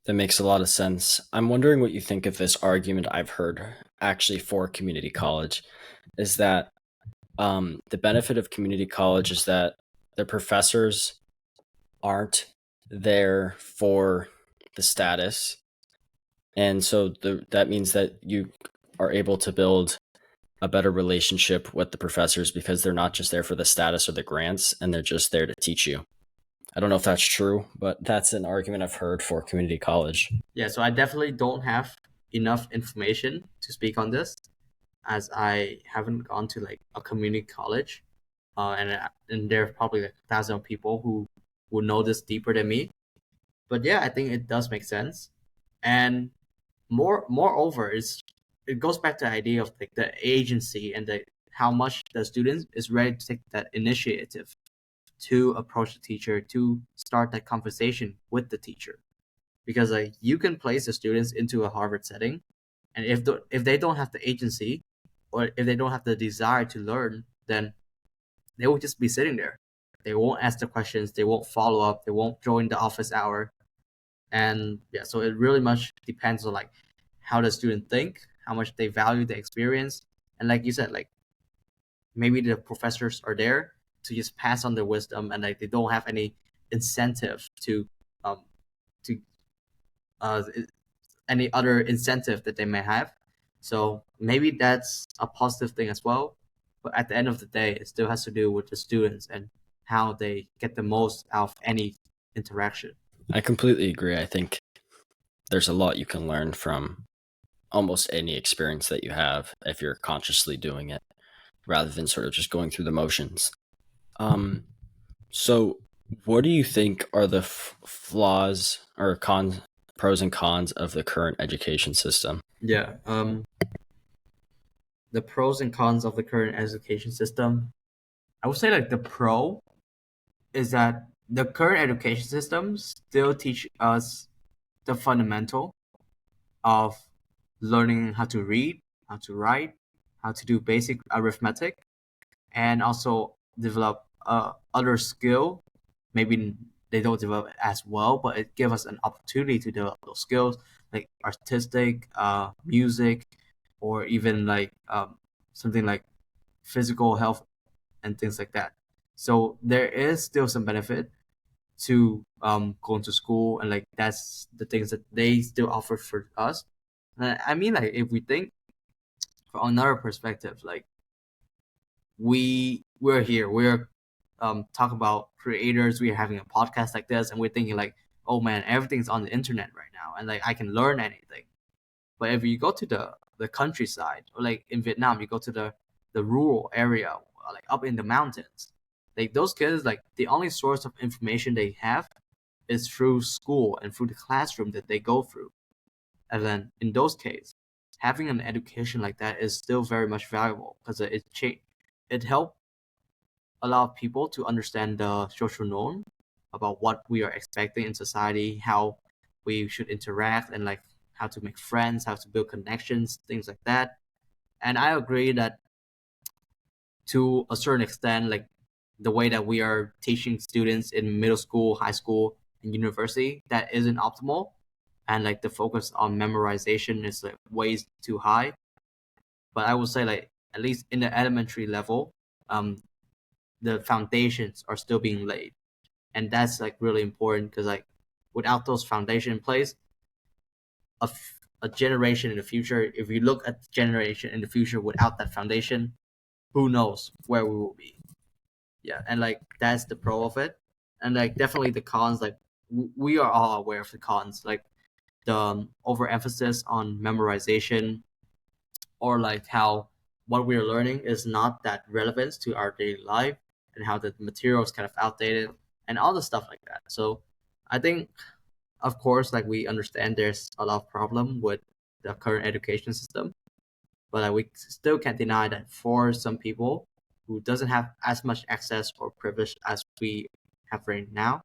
makes a lot of sense. I'm wondering what you think of this argument I've heard actually for community college is that the benefit of community college is that the professors aren't there for the status. And so that means that you are able to build a better relationship with the professors because they're not just there for the status or the grants and they're just there to teach you. I don't know if that's true, but that's an argument I've heard for community college. Yeah, so I definitely don't have enough information to speak on this as I haven't gone to like a community college, and there are probably like thousands of people who know this deeper than me. But yeah, I think it does make sense, and moreover, it goes back to the idea of like the agency and the how much the student is ready to take that initiative to approach the teacher, to start that conversation with the teacher. Because like you can place the students into a Harvard setting, and if they don't have the agency, or if they don't have the desire to learn, then they will just be sitting there. They won't ask the questions, they won't follow up, they won't join the office hour. And yeah, so it really much depends on like how the student think, how much they value the experience. And like you said, like maybe the professors are there to just pass on their wisdom, and like they don't have any incentive um to uh any other incentive that they may have. So maybe that's a positive thing as well. But at the end of the day, it still has to do with the students and how they get the most out of any interaction. I completely agree. I think there's a lot you can learn from almost any experience that you have if you're consciously doing it rather than sort of just going through the motions. Um, so what do you think are the flaws or pros and cons of the current education system? Yeah. The pros and cons of the current education system. I would say like the pro is that the current education system still teach us the fundamental of learning how to read, how to write, how to do basic arithmetic, and also develop other skill. Maybe they don't develop it as well, but it gives us an opportunity to develop those skills like artistic, music, or even like something like physical health and things like that. So there is still some benefit to going to school, and like that's the things that they still offer for us. And I mean, like if we think from another perspective, like we're here, we're talking about creators, we're having a podcast like this, and we're thinking like, oh man, everything's on the internet right now, and like I can learn anything. But if you go to the countryside, or like in Vietnam, you go to the rural area, like up in the mountains, like those kids, like the only source of information they have is through school and through the classroom that they go through. And then in those cases, having an education like that is still very much valuable because it helps a lot of people to understand the social norm about what we are expecting in society, how we should interact, and like how to make friends, how to build connections, things like that. And I agree that to a certain extent, like the way that we are teaching students in middle school, high school, and university, that isn't optimal. And like the focus on memorization is like way too high. But I would say like at least in the elementary level, um, the foundations are still being laid, and that's like really important because like without those foundation in place, a generation in the future, if you look at the generation in the future without that foundation, who knows where we will be. Yeah, and like that's the pro of it. And like definitely the cons, like we are all aware of the cons, like the overemphasis on memorization, or like how what we're learning is not that relevant to our daily life, and how the material is kind of outdated and all the stuff like that. So I think, of course, like we understand there's a lot of problem with the current education system, but like, we still can't deny that for some people who doesn't have as much access or privilege as we have right now,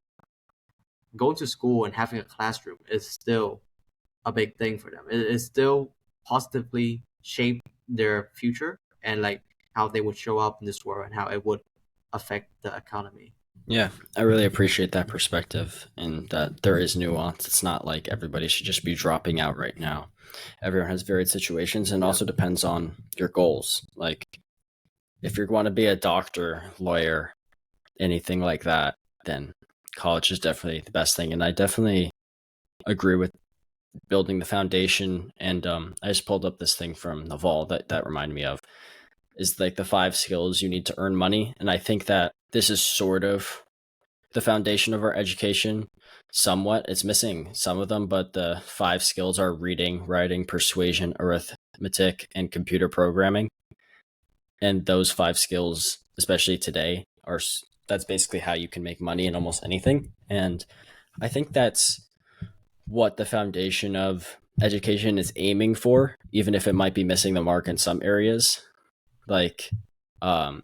going to school and having a classroom is still a big thing for them. It still positively shape their future, and like how they would show up in this world and how it would affect the economy. Yeah, I really appreciate that perspective and that there is nuance. It's not like everybody should just be dropping out right now. Everyone has varied situations and Yeah. also depends on your goals. Like if you want to be a doctor, lawyer, anything like that, then college is definitely the best thing. And I definitely agree with building the foundation. And I just pulled up this thing from Naval that reminded me of is like the 5 skills you need to earn money. And I think that this is sort of the foundation of our education. Somewhat, it's missing some of them, but the 5 skills are reading, writing, persuasion, arithmetic, and computer programming. And those 5 skills, especially today, that's basically how you can make money in almost anything. And I think that's what the foundation of education is aiming for, even if it might be missing the mark in some areas. Like um,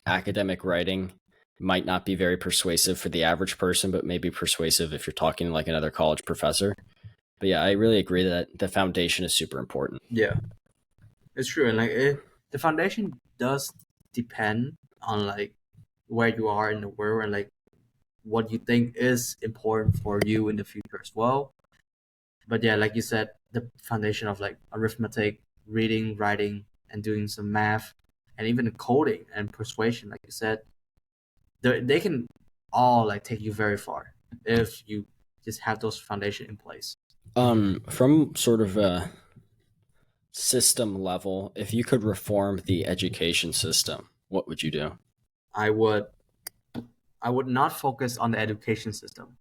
academic writing might not be very persuasive for the average person, but maybe persuasive if you're talking to like another college professor. But yeah, I really agree that the foundation is super important. Yeah, it's true, and the foundation does depend on like where you are in the world and like what you think is important for you in the future as well. But yeah, like you said, the foundation of like arithmetic, reading, writing, and doing some math, and even coding and persuasion, like you said, they can all like take you very far if you just have those foundation in place. From sort of a system level, if you could reform the education system, what would you do? I would I would not focus on the education system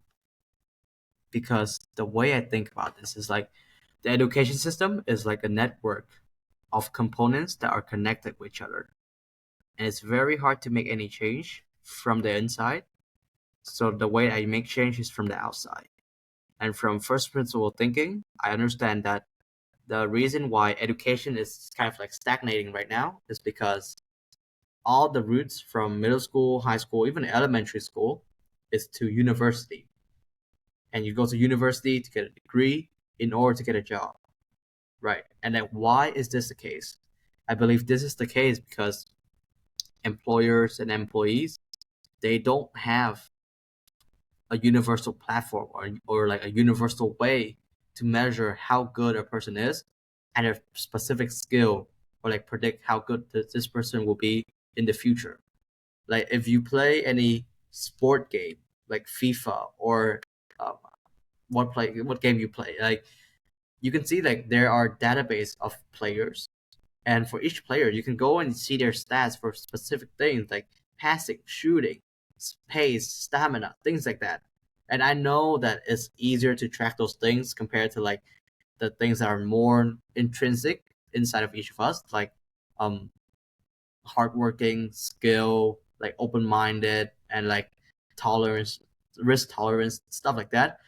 because the way I think about this is like the education system is like a network of components that are connected with each other. And it's very hard to make any change from the inside. So the way I make change is from the outside. And from first principle thinking, I understand that the reason why education is kind of like stagnating right now is because all the routes from middle school, high school, even elementary school is to university. And you go to university to get a degree in order to get a job. Right. And then why is this the case? I believe this is the case because employers and employees, they don't have a universal platform or like a universal way to measure how good a person is and a specific skill or like predict how good this person will be in the future. Like if you play any sport game like FIFA or um, what game you play, like you can see like there are database of players, and for each player you can go and see their stats for specific things like passing, shooting, pace, stamina, things like that. And I know that it's easier to track those things compared to like the things that are more intrinsic inside of each of us, like um hardworking, skill, like open minded, and like tolerance, risk tolerance, stuff like that.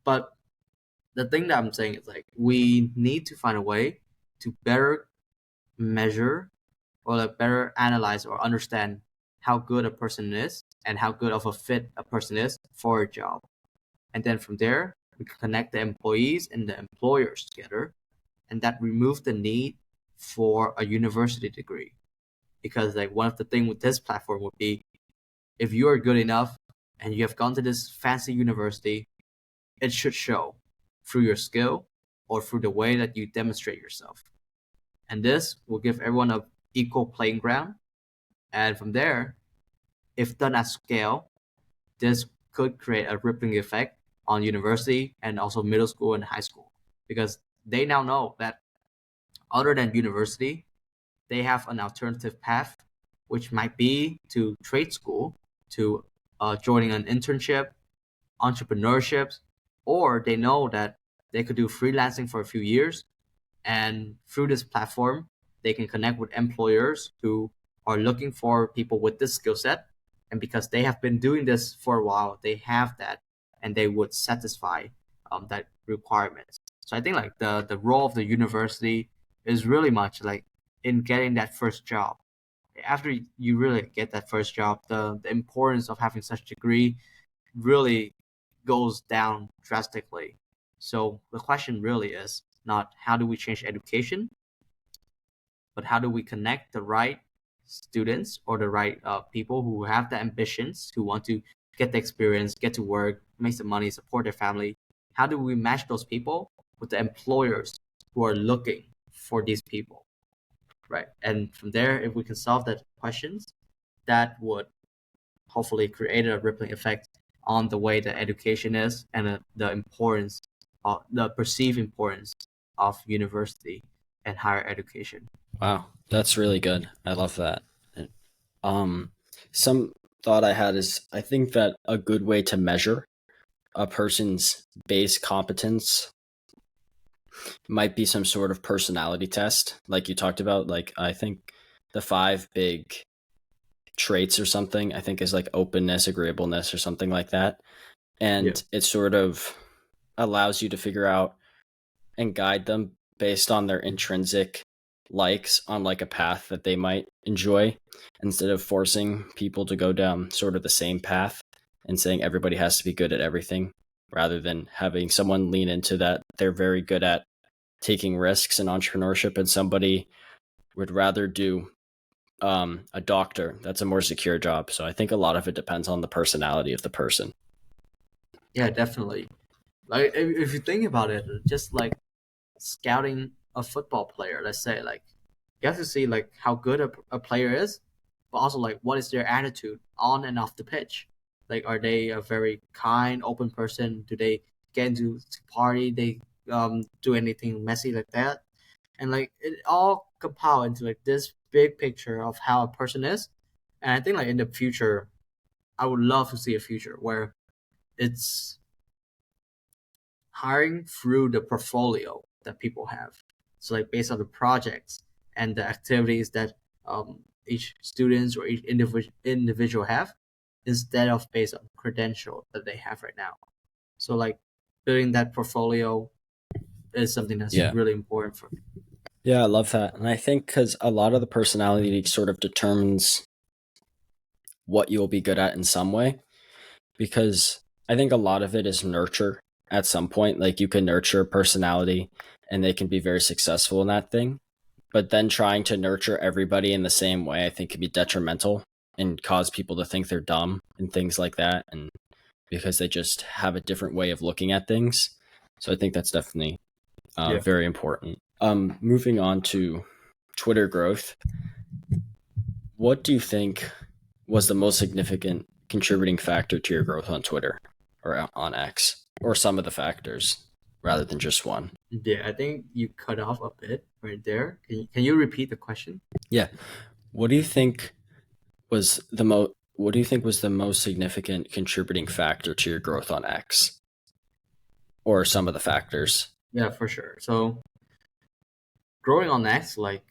But the thing that I'm saying is like we need to find a way to better measure or like better analyze or understand how good a person is and how good of a fit a person is for a job. And then from there, we can connect the employees and the employers together, and that removes the need for a university degree. Because like one of the things with this platform would be if you are good enough and you have gone to this fancy university, it should show through your skill or through the way that you demonstrate yourself. And this will give everyone a equal playing ground. And from there, if done at scale, this could create a rippling effect on university and also middle school and high school because they now know that other than university, they have an alternative path, which might be to trade school, to joining an internship, entrepreneurship, or they know that they could do freelancing for a few years. And through this platform, they can connect with employers who are looking for people with this skill set. And because they have been doing this for a while, they have that and they would satisfy that requirement. So I think like the role of the university is really much like in getting that first job. After you really get that first job, the importance of having such degree really goes down drastically. So the question really is not how do we change education, but how do we connect the right students or the right people who have the ambitions, who want to get the experience, get to work, make some money, support their family. How do we match those people with the employers who are looking for these people, right? And from there, if we can solve that questions, that would hopefully create a rippling effect on the way that education is and the importance, the perceived importance of university and higher education. Wow, that's really good. I love that. Um, some thought I had is I think that a good way to measure a person's base competence might be some sort of personality test, like you talked about. Like I think the five big traits or something, I think is like openness, agreeableness, or something like that. Yeah. And it sort of allows you to figure out and guide them based on their intrinsic likes on like a path that they might enjoy, instead of forcing people to go down sort of the same path and saying everybody has to be good at everything, rather than having someone lean into that they're very good at taking risks and entrepreneurship, and somebody would rather do a doctor. That's a more secure job. So I think a lot of it depends on the personality of the person. Yeah, definitely. Like if you think about it, just like scouting a football player, let's say, like you have to see like how good a player is, but also like what is their attitude on and off the pitch. Like, are they a very kind, open person? Do they get into party? They do anything messy like that? And like it all compile into like this big picture of how a person is. And I think like in the future, I would love to see a future where it's hiring through the portfolio that people have. So like based on the projects and the activities that each students or each individual have, instead of based on credential that they have right now. So like building that portfolio is something that's Yeah. really important for me. Yeah, I love that. And I think because a lot of the personality sort of determines what you'll be good at in some way, because I think a lot of it is nurture at some point. Like you can nurture a personality and they can be very successful in that thing. But then trying to nurture everybody in the same way, I think can be detrimental and cause people to think they're dumb and things like that. And because they just have a different way of looking at things. So I think that's definitely Yeah. very important. Moving on to Twitter growth, what do you think was the most significant contributing factor to your growth on Twitter or on X, or some of the factors rather than just one? Yeah, I think you cut off a bit right there. Can you repeat the question? Yeah. What do you think was the most what do you think was the most significant contributing factor to your growth on X, or some of the factors? Yeah, for sure. So growing on X, like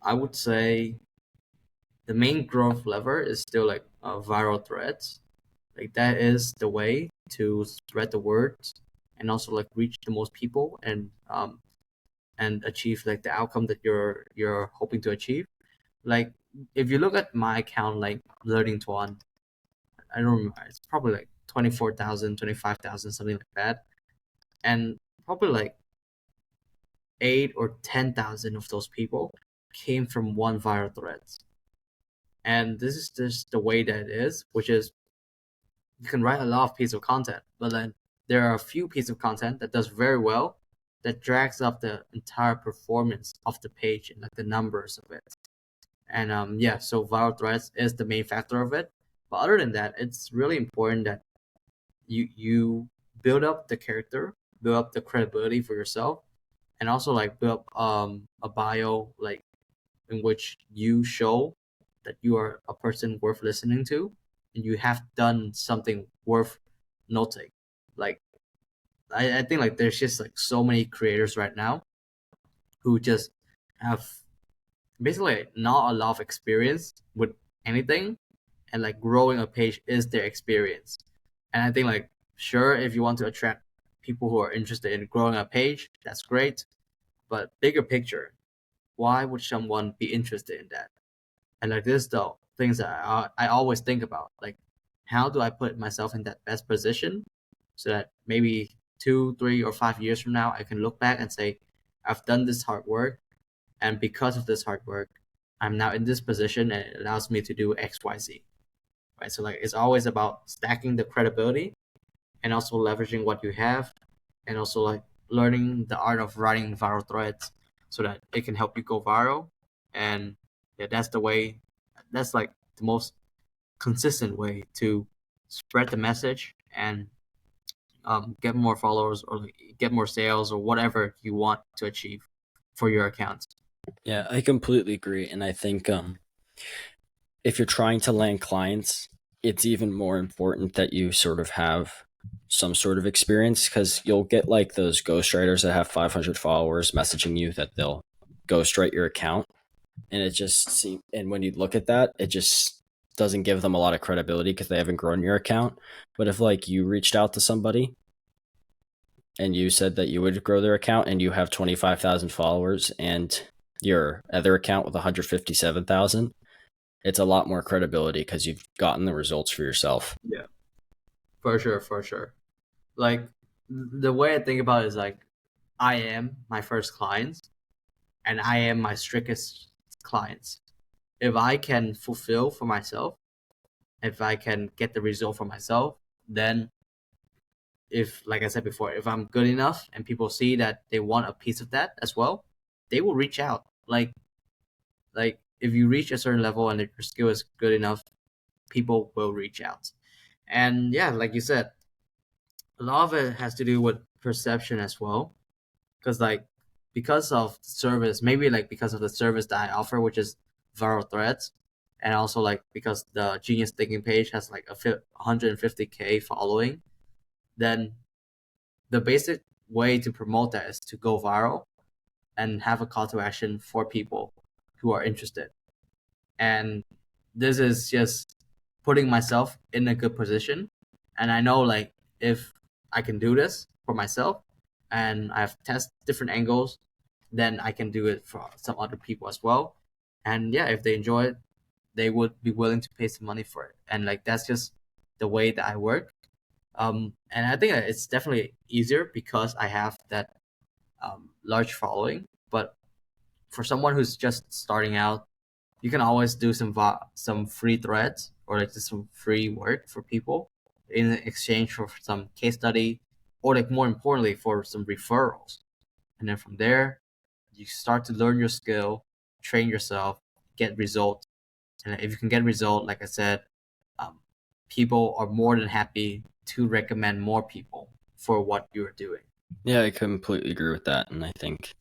I would say the main growth lever is still like viral threads. Like that is the way to spread the word and also like reach the most people and achieve like the outcome that you're hoping to achieve. Like if you look at my account, like learning Toan, I don't remember. It's probably like 24,000, 25,000, something like that, and probably like 8 or 10,000 of those people came from one viral thread. And this is just the way that it is, which is you can write a lot of pieces of content, but then there are a few pieces of content that does very well that drags up the entire performance of the page and like the numbers of it. And yeah, so viral threads is the main factor of it. But other than that, it's really important that you build up the character, build up the credibility for yourself, and also like build up a bio like in which you show that you are a person worth listening to and you have done something worth noting. Like I think like there's just like so many creators right now who just have basically not a lot of experience with anything, and like growing a page is their experience. And I think like sure, if you want to attract people who are interested in growing a page, that's great. But bigger picture, why would someone be interested in that? And like this though, things that I always think about, like how do I put myself in that best position so that maybe 2, 3, or 5 years from now I can look back and say, I've done this hard work, and because of this hard work, I'm now in this position and it allows me to do XYZ. Right. So like it's always about stacking the credibility and also leveraging what you have, and also like learning the art of writing viral threads so that it can help you go viral. And yeah, that's the way, that's like the most consistent way to spread the message and get more followers or like, get more sales or whatever you want to achieve for your account. Yeah, I completely agree. And I think if you're trying to land clients, it's even more important that you sort of have some sort of experience, because you'll get like those ghostwriters that have 500 followers messaging you that they'll ghostwrite your account. And it just seems, and when you look at that, it just doesn't give them a lot of credibility because they haven't grown your account. But if like you reached out to somebody and you said that you would grow their account, and you have 25,000 followers, and your other account with 157,000, it's a lot more credibility because you've gotten the results for yourself. Yeah, for sure, for sure. Like the way I think about it is like I am my first clients and I am my strictest clients. If I can fulfill for myself, if I can get the result for myself, then if, like I said before, if I'm good enough and people see that they want a piece of that as well, they will reach out. Like if you reach a certain level and if your skill is good enough, people will reach out. And yeah, like you said, a lot of it has to do with perception as well. Because like because of the service, maybe like because of the service that I offer, which is viral threads, and also like because the Genius Thinking page has like a 150K following, then the basic way to promote that is to go viral and have a call to action for people who are interested. And this is just putting myself in a good position. And I know like if I can do this for myself and I've tested different angles, then I can do it for some other people as well. And yeah, if they enjoy it, they would be willing to pay some money for it. And like that's just the way that I work. And I think it's definitely easier because I have that large following. But for someone who's just starting out, you can always do some free threads or like just some free work for people in exchange for some case study or like more importantly for some referrals. And then from there, you start to learn your skill, train yourself, get results. And if you can get result, like I said, um, people are more than happy to recommend more people for what you're doing. Yeah, I completely agree with that. And I think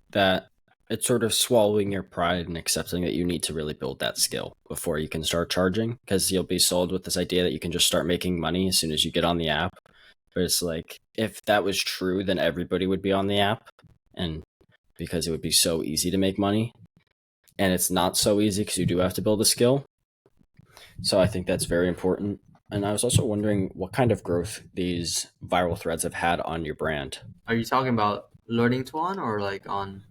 that it's sort of swallowing your pride and accepting that you need to really build that skill before you can start charging, because you'll be sold with this idea that you can just start making money as soon as you get on the app. But it's like, if that was true, then everybody would be on the app, and because it would be so easy to make money. And it's not so easy because you do have to build a skill. So I think that's very important. And I was also wondering what kind of growth these viral threads have had on your brand. Are you talking about learning Toan or like on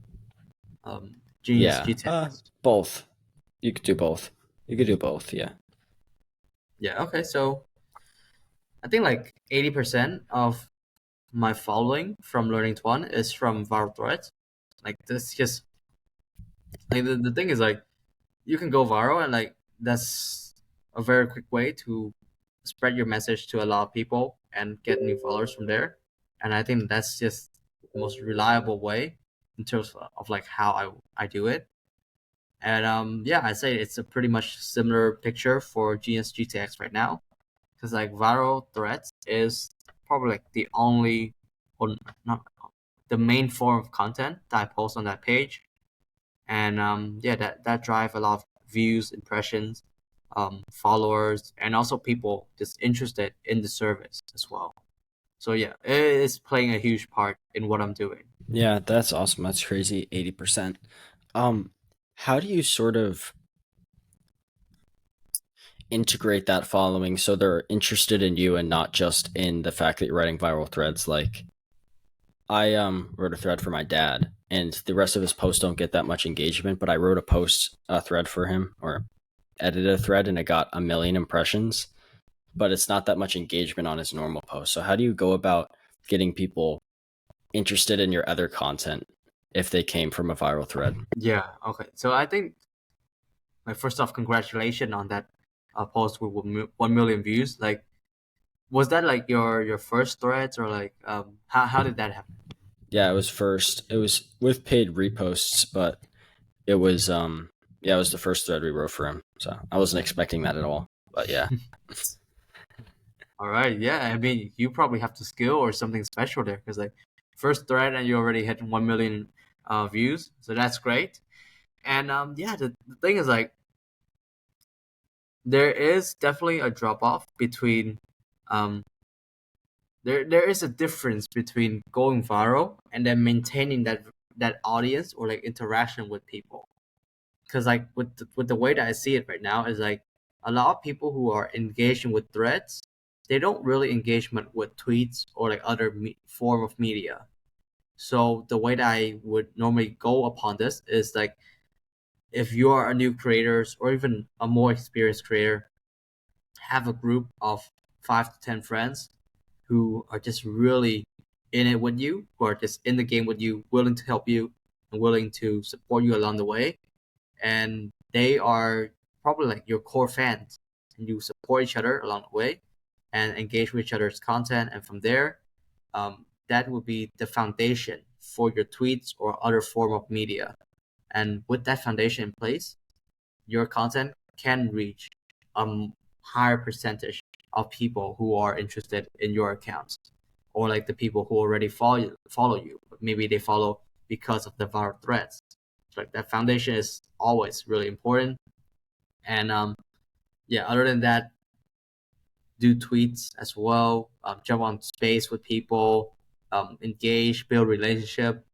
Genius Yeah, GTX? both. You could do both. You could do both, yeah. Yeah, okay. So I think like 80% of my following from learning Tuan is from viral threads. Like this just like the thing is like you can go viral and like that's a very quick way to spread your message to a lot of people and get new followers from there. And I think that's just the most reliable way in terms of like how I do it. And yeah, I say it's a pretty much similar picture for GS GTX right now because like viral threads is probably like the only or not the main form of content that I post on that page. And yeah, that drive a lot of views, impressions, followers, and also people just interested in the service as well. So yeah, it is playing a huge part in what I'm doing. Yeah, that's awesome. That's crazy. 80%. Um, how do you sort of integrate that following so they're interested in you and not just in the fact that you're writing viral threads? Like, I wrote a thread for my dad, and the rest of his posts don't get that much engagement, but I wrote a thread for him, or edited a thread, and it got 1 million impressions, but it's not that much engagement on his normal post. So how do you go about getting people interested in your other content if they came from a viral thread? Yeah. Okay. So I think like first off, congratulations on that post with 1 million views. Like, was that like your first threads or like how did that happen? Yeah, it was with paid reposts, but it was yeah, it was the first thread we wrote for him. So I wasn't expecting that at all. But yeah. All right. Yeah. I mean, you probably have the skill or something special there because like first thread and you already hit 1 million views, so that's great. And yeah, the thing is like there is definitely a drop off between um there is a difference between going viral and then maintaining that audience or like interaction with people. Because like with the way that I see it right now is like a lot of people who are engaging with threads, they don't really engagement with tweets or like other form of media. So the way that I would normally go upon this is like, if you are a new creator or even a more experienced creator, have a group of 5 to 10 friends who are just really in it with you, who are just in the game with you, willing to help you and willing to support you along the way. And they are probably like your core fans, and you support each other along the way and engage with each other's content. And from there, that would be the foundation for your tweets or other form of media. And with that foundation in place, your content can reach a higher percentage of people who are interested in your accounts, or like the people who already follow you, but maybe they follow because of the viral threads. So like that foundation is always really important. And yeah, other than that, do tweets as well, jump on space with people, engage, build relationship.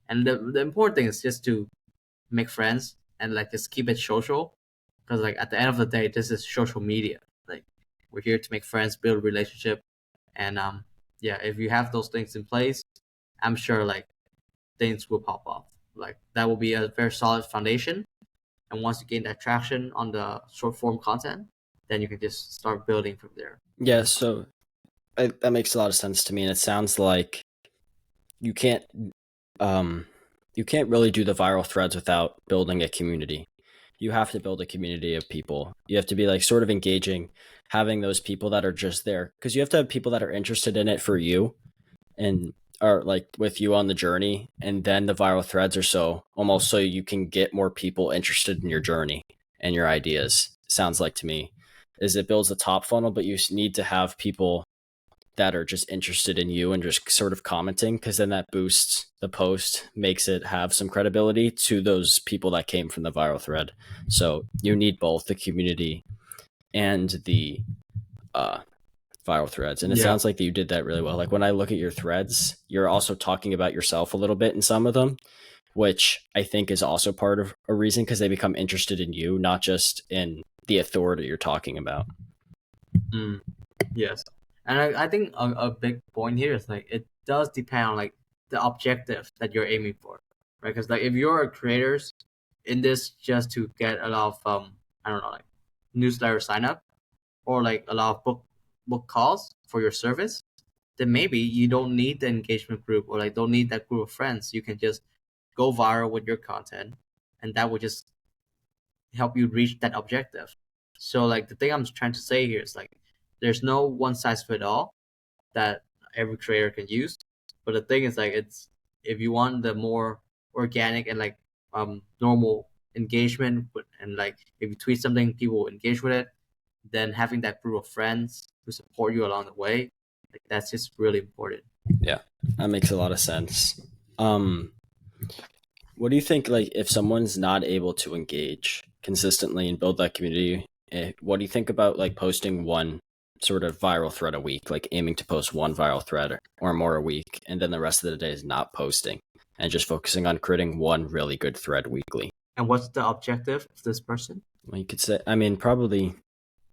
And the important thing is just to make friends and like just keep it social, because like at the end of the day, this is social media. Like, we're here to make friends, build relationship. And yeah, if you have those things in place, I'm sure like things will pop up. Like, that will be a very solid foundation. And once you gain that traction on the short form content, then you can just start building from there. Yeah, so that makes a lot of sense to me, and it sounds like you can't um you can't really do the viral threads without building a community. You have to build a community of people. You have to be like sort of engaging, having those people that are just there, because you have to have people that are interested in it for you and are like with you on the journey. And then the viral threads are so almost so you can get more people interested in your journey and your ideas. Sounds like to me is it builds the top funnel, but you need to have people that are just interested in you and just sort of commenting, because then that boosts the post, makes it have some credibility to those people that came from the viral thread. So you need both the community and the uh, viral threads. And it Yeah. sounds like that you did that really well. Like when I look at your threads, you're also talking about yourself a little bit in some of them, which I think is also part of a reason, because they become interested in you, not just in the authority you're talking about. Mm, yes. And I think a big point here is like, it does depend on like the objective that you're aiming for, right? Because like if you're creators in this just to get a lot of I don't know, like newsletter sign up, or like a lot of book calls for your service, then maybe you don't need the engagement group, or like don't need that group of friends. You can just go viral with your content, and that will just help you reach that objective. So like the thing I'm trying to say here is like, there's no one size fit all that every creator can use. But the thing is like, it's, if you want the more organic and like normal engagement and like if you tweet something, people will engage with it, then having that group of friends who support you along the way, like that's just really important. Yeah, that makes a lot of sense. Um, what do you think, like, if someone's not able to engage consistently and build that community, what do you think about like posting one sort of viral thread a week, like aiming to post one viral thread or more a week, and then the rest of the day is not posting and just focusing on creating one really good thread weekly? And what's the objective of this person? Well, you could say, I mean, probably,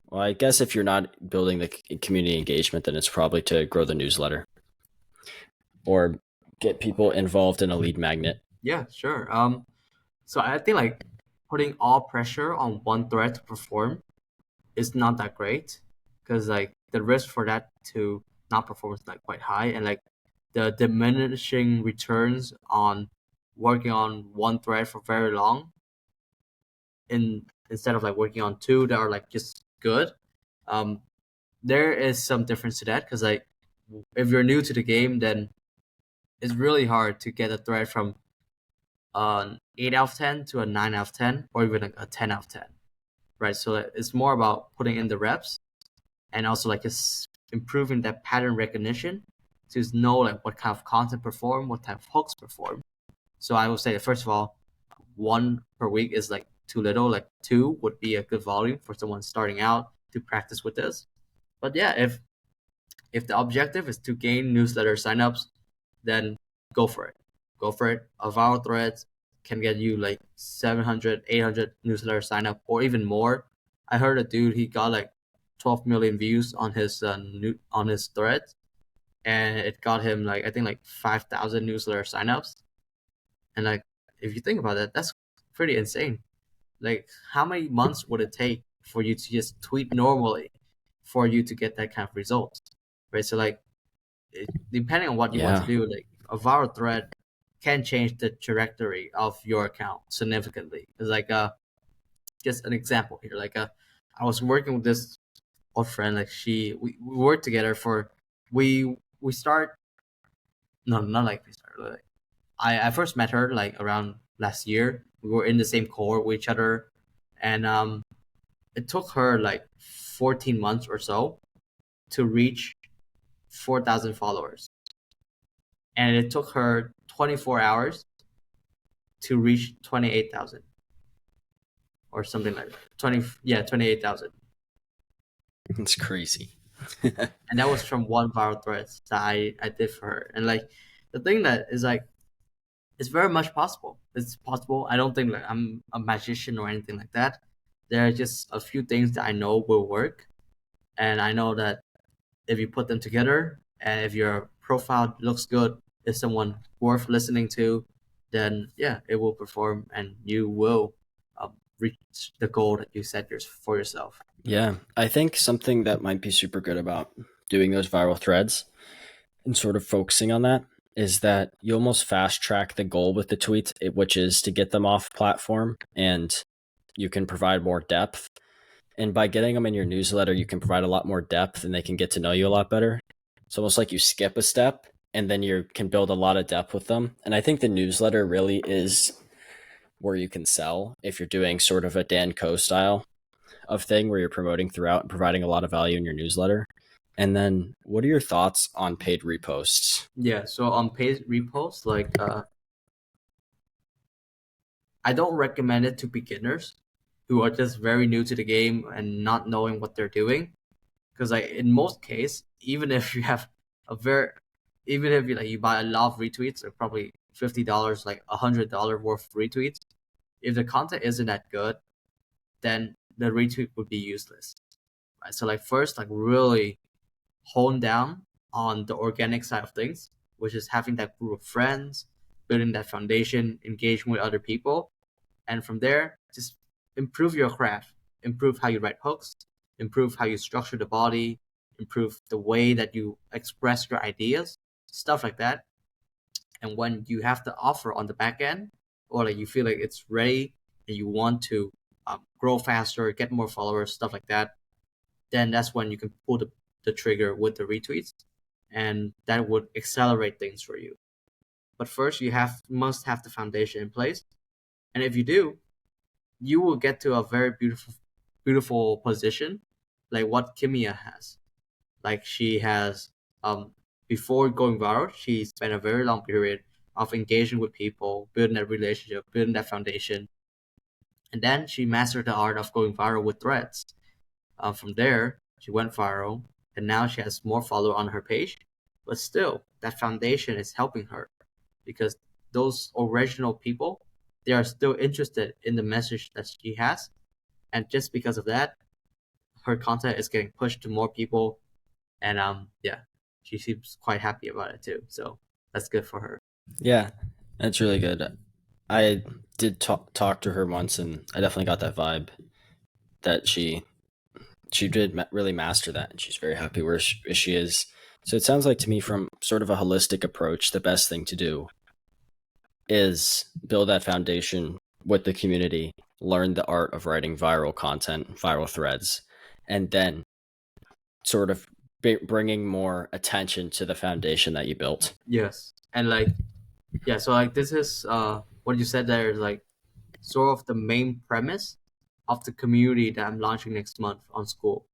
well, I guess if you're not building the community engagement, then it's probably to grow the newsletter or get people involved in a lead magnet. Yeah, sure. So I think like putting all pressure on one thread to perform is not that great, because like the risk for that to not perform is like quite high, and like the diminishing returns on working on one thread for very long, instead of like working on two that are like just good. Um, there is some difference to that, because like if you're new to the game, then it's really hard to get a thread from an 8 out of 10 to a 9 out of 10, or even a 10 out of 10, right? So it's more about putting in the reps, and also like just improving that pattern recognition to know like what kind of content perform, what type of hooks perform. So I would say that first of all, one per week is like too little. Like two would be a good volume for someone starting out to practice with this. But yeah, if the objective is to gain newsletter signups, then go for it. Go for it. A viral threads can get you like 700, 800 newsletter sign up, or even more. I heard a dude, he got like 12 million views on his thread, and it got him like I think like 5,000 newsletter signups. And like if you think about that, that's pretty insane. Like how many months would it take for you to just tweet normally for you to get that kind of result, right? So like depending on what you want to Yeah. do, like a viral thread can change the trajectory of your account significantly. It's like just an example here. Like I was working with this old friend. Like we worked together for we start no not like we started. Like, I first met her like around last year. We were in the same cohort with each other, and it took her like 14 months or so to reach 4,000 followers, and it took her 24 hours to reach 28,000 or something like that. 28,000. It's crazy. And that was from one viral thread that I did for her. And like the thing that is like it's very much possible. It's possible. I don't think like I'm a magician or anything like that. There are just a few things that I know will work, and I know that if you put them together and if your profile looks good, is someone worth listening to, then yeah, it will perform and you will reach the goal that you set for yourself. Yeah. I think something that might be super good about doing those viral threads and sort of focusing on that is that you almost fast track the goal with the tweets, which is to get them off platform, and you can provide more depth. And by getting them in your newsletter, you can provide a lot more depth and they can get to know you a lot better. It's almost like you skip a step and then you can build a lot of depth with them. And I think the newsletter really is where you can sell if you're doing sort of a Dan Co style of thing where you're promoting throughout and providing a lot of value in your newsletter. And then what are your thoughts on paid reposts? Yeah, so on paid reposts, like I don't recommend it to beginners who are just very new to the game and not knowing what they're doing. Because like in most case, even if you have a very, even if you buy a lot of retweets, or probably $50, like $100 worth of retweets, if the content isn't that good, then the retweet would be useless. Right. So like first, like really hone down on the organic side of things, which is having that group of friends, building that foundation, engaging with other people, and from there just improve your craft, improve how you write hooks, improve how you structure the body, improve the way that you express your ideas, stuff like that. And when you have the offer on the back end, or like you feel like it's ready and you want to grow faster, get more followers, stuff like that, then that's when you can pull the trigger with the retweets, and that would accelerate things for you. But first you must have the foundation in place, and if you do, you will get to a very beautiful position like what Kimia has. Like she has before going viral, she spent a very long period of engaging with people, building that relationship, building that foundation, and then she mastered the art of going viral with threads. From there, she went viral, and now she has more followers on her page. But still, that foundation is helping her because those original people, they are still interested in the message that she has, and just because of that, her content is getting pushed to more people, and yeah, she seems quite happy about it too. So that's good for her. Yeah, that's really good. I did talk to her once, and I definitely got that vibe that she did really master that, and she's very happy where she is. So it sounds like to me, from sort of a holistic approach, the best thing to do is build that foundation with the community, learn the art of writing viral content, viral threads, and then sort of bringing more attention to the foundation that you built. Yes, and like yeah, so like this is what you said there is like sort of the main premise of the community that I'm launching next month on school.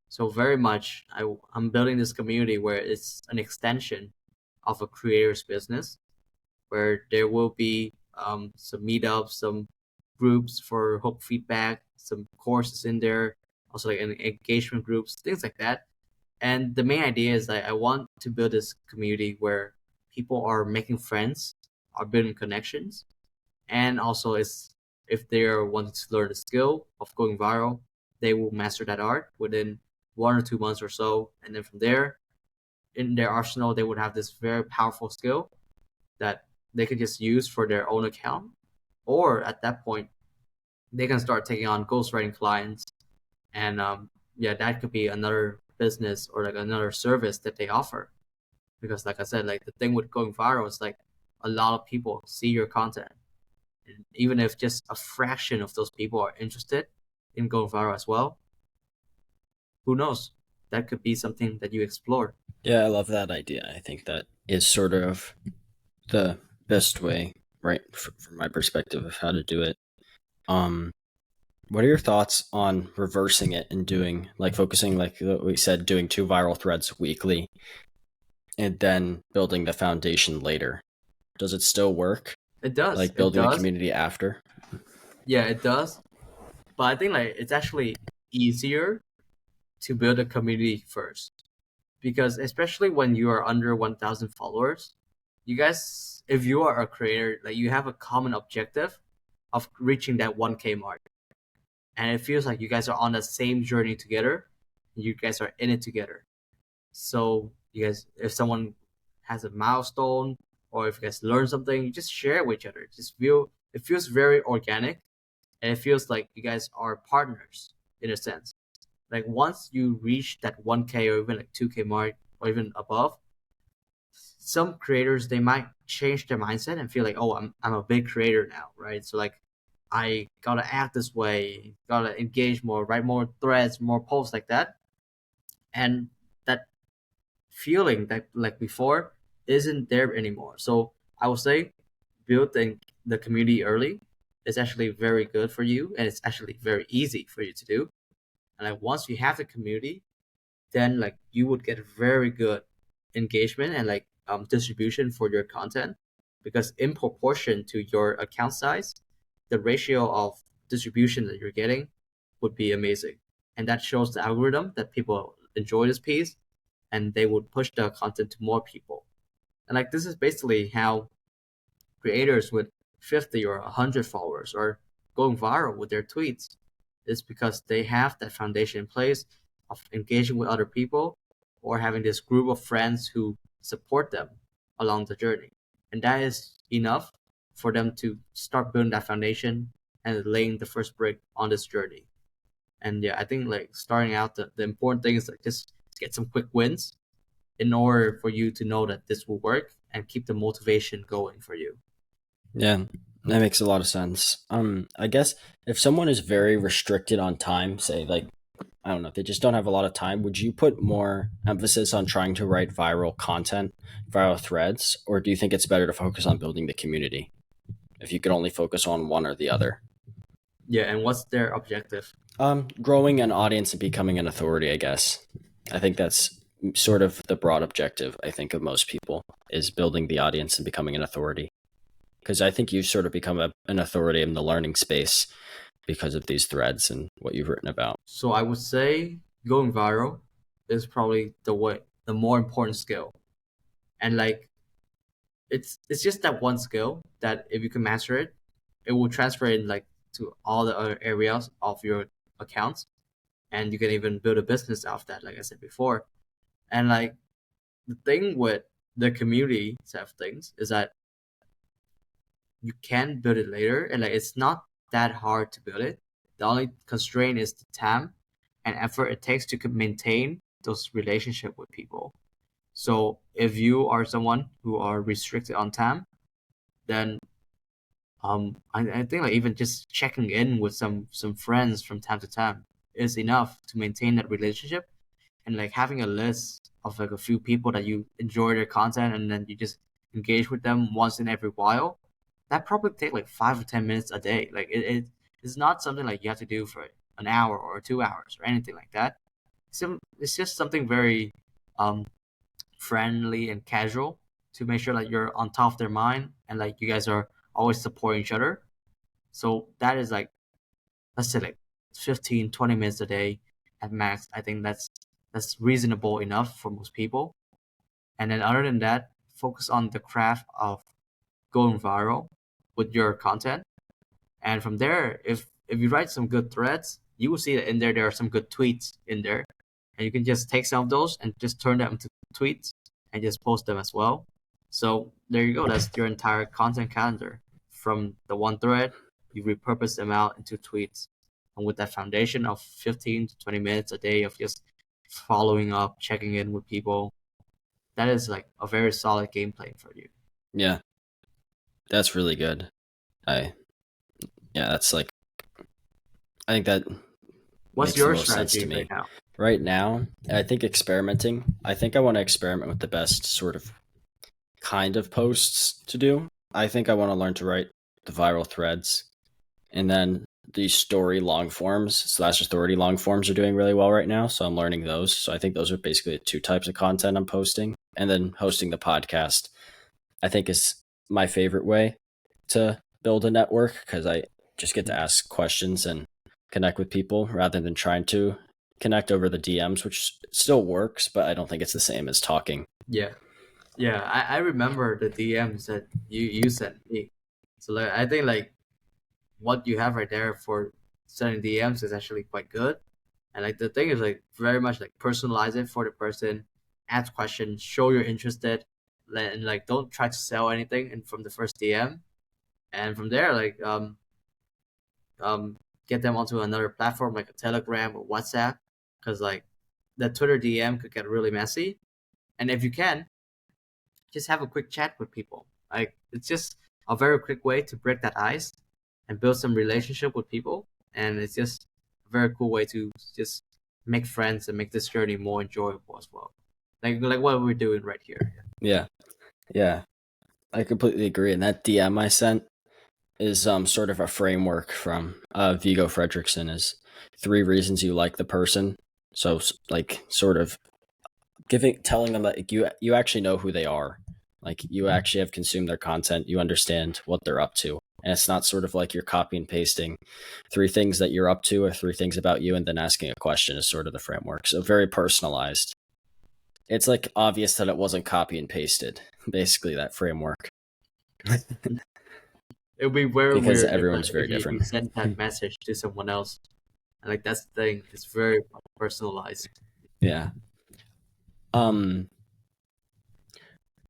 So very much I'm building this community where it's an extension of a creator's business, where there will be some meetups, some groups for hook feedback, some courses in there, also like an engagement groups, things like that. And the main idea is that I want to build this community where people are making friends, are building connections, and also is if they are wanting to learn the skill of going viral, they will master that art within 1 or 2 months or so, and then from there, in their arsenal, they would have this very powerful skill that they could just use for their own account. Or at that point, they can start taking on ghostwriting clients, and yeah, that could be another business or like another service that they offer. Because like I said, like the thing with going viral is like a lot of people see your content, and even if just a fraction of those people are interested in going viral as well, who knows? That could be something that you explore. Yeah, I love that idea. I think that is sort of the best way, right, from my perspective of how to do it. Um, what are your thoughts on reversing it and doing like focusing, like we said, doing 2 viral threads weekly and then building the foundation later? Does it still work? It does. Like It building the does. community after? Yeah, it does. But I think like it's actually easier to build a community first, because especially when you are under 1,000 followers, you guys, if you are a creator, like you have a common objective of reaching that 1K mark, and it feels like you guys are on the same journey together. You guys are in it together. So you guys, if someone has a milestone or if you guys learn something, you just share it with each other. Just feel it feels very organic, and it feels like you guys are partners in a sense. Like once you reach that 1K or even like 2K mark or even above, some creators they might change their mindset and feel like, oh, I'm a big creator now, right? So like I gotta act this way, gotta engage more, write more threads, more posts like that. And that feeling that like before isn't there anymore. So I would say build the community early is actually very good for you, and it's actually very easy for you to do. And like once you have the community, then like you would get very good engagement and like distribution for your content, because in proportion to your account size, the ratio of distribution that you're getting would be amazing. And that shows the algorithm that people enjoy this piece, and they would push the content to more people. And like this is basically how creators with 50 or 100 followers are going viral with their tweets. Is because they have that foundation in place of engaging with other people or having this group of friends who support them along the journey. And that is enough for them to start building that foundation and laying the first brick on this journey. And yeah, I think like starting out, the important thing is like just get some quick wins in order for you to know that this will work and keep the motivation going for you. Yeah, that makes a lot of sense. I guess if someone is very restricted on time, say like I don't know, if they just don't have a lot of time, would you put more emphasis on trying to write viral content, viral threads, or do you think it's better to focus on building the community if you could only focus on one or the other? Yeah, and what's their objective? Growing an audience and becoming an authority, I guess. I think that's sort of the broad objective, I think, of most people is building the audience and becoming an authority. Because I think you've sort of become an authority in the learning space because of these threads and what you've written about. So I would say going viral is probably the more important skill. And like it's just that one skill that if you can master it, it will transfer in like to all the other areas of your accounts, and you can even build a business out of that, like I said before. And like the thing with the community side of things is that you can build it later, and like it's not that hard to build it. The only constraint is the time and effort it takes to maintain those relationship with people. So if you are someone who are restricted on time, then I think like even just checking in with some friends from time to time is enough to maintain that relationship. And like having a list of like a few people that you enjoy their content and then you just engage with them once in every while, that probably take like 5 or 10 minutes a day. Like it's not something like you have to do for an hour or 2 hours or anything like that. It's just something very um friendly and casual to make sure that you're on top of their mind and like you guys are always supporting each other. So that is like, let's say like 15-20 minutes a day at max. I think that's reasonable enough for most people. And then other than that, focus on the craft of going viral with your content. And from there, if you write some good threads, you will see that in there are some good tweets in there. and you can just take some of those and just turn them into tweets and just post them as well. So there you go. That's your entire content calendar. From the one thread, you repurpose them out into tweets. And with that foundation of 15 to 20 minutes a day of just following up, checking in with people, that is like a very solid game plan for you. Yeah, that's really good. That's like, I think that What's makes the your most sense to strategy me. right now? Right now, I think experimenting. I think I want to experiment with the best sort of kind of posts to do. I think I want to learn to write the viral threads, and then the story long forms / authority long forms are doing really well right now. So I'm learning those. So I think those are basically the two types of content I'm posting. And then hosting the podcast, I think, is my favorite way to build a network, because I just get to ask questions and connect with people rather than trying to connect over the DMs, which still works, but I don't think it's the same as talking. Yeah. Yeah, I remember the DMs that you sent me. So like, I think like what you have right there for sending DMs is actually quite good. And like the thing is like very much like personalize it for the person, ask questions, show you're interested, and like don't try to sell anything and from the first DM. And from there like um get them onto another platform like a Telegram or WhatsApp, because like the Twitter DM could get really messy. And if you can, just have a quick chat with people. Like it's just a very quick way to break that ice and build some relationship with people. And it's just a very cool way to just make friends and make this journey more enjoyable as well. Like what we're doing right here. Yeah. Yeah. I completely agree. And that DM I sent is sort of a framework from Vigo Fredrickson, is 3 reasons you like the person. So like sort of telling them that you actually know who they are. Like you actually have consumed their content, you understand what they're up to. And it's not sort of like you're copy and pasting 3 things that you're up to or 3 things about you and then asking a question, is sort of the framework. So very personalized. It's like obvious that it wasn't copy and pasted, basically, that framework. It would be very Because weird everyone's very if you different. send that message to someone else. And like that's the thing. It's very personalized. Yeah. I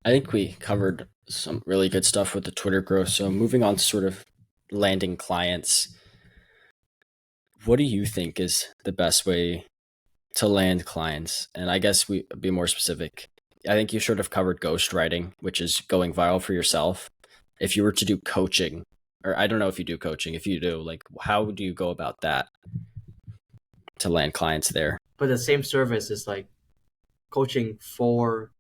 think we covered some really good stuff with the Twitter growth. So moving on to sort of landing clients, what do you think is the best way to land clients? And I guess we be more specific. I think you sort of covered ghostwriting, which is going viral for yourself. If you were to do coaching, or I don't know if you do coaching, if you do, like, how do you go about that to land clients there? But the same service is like coaching for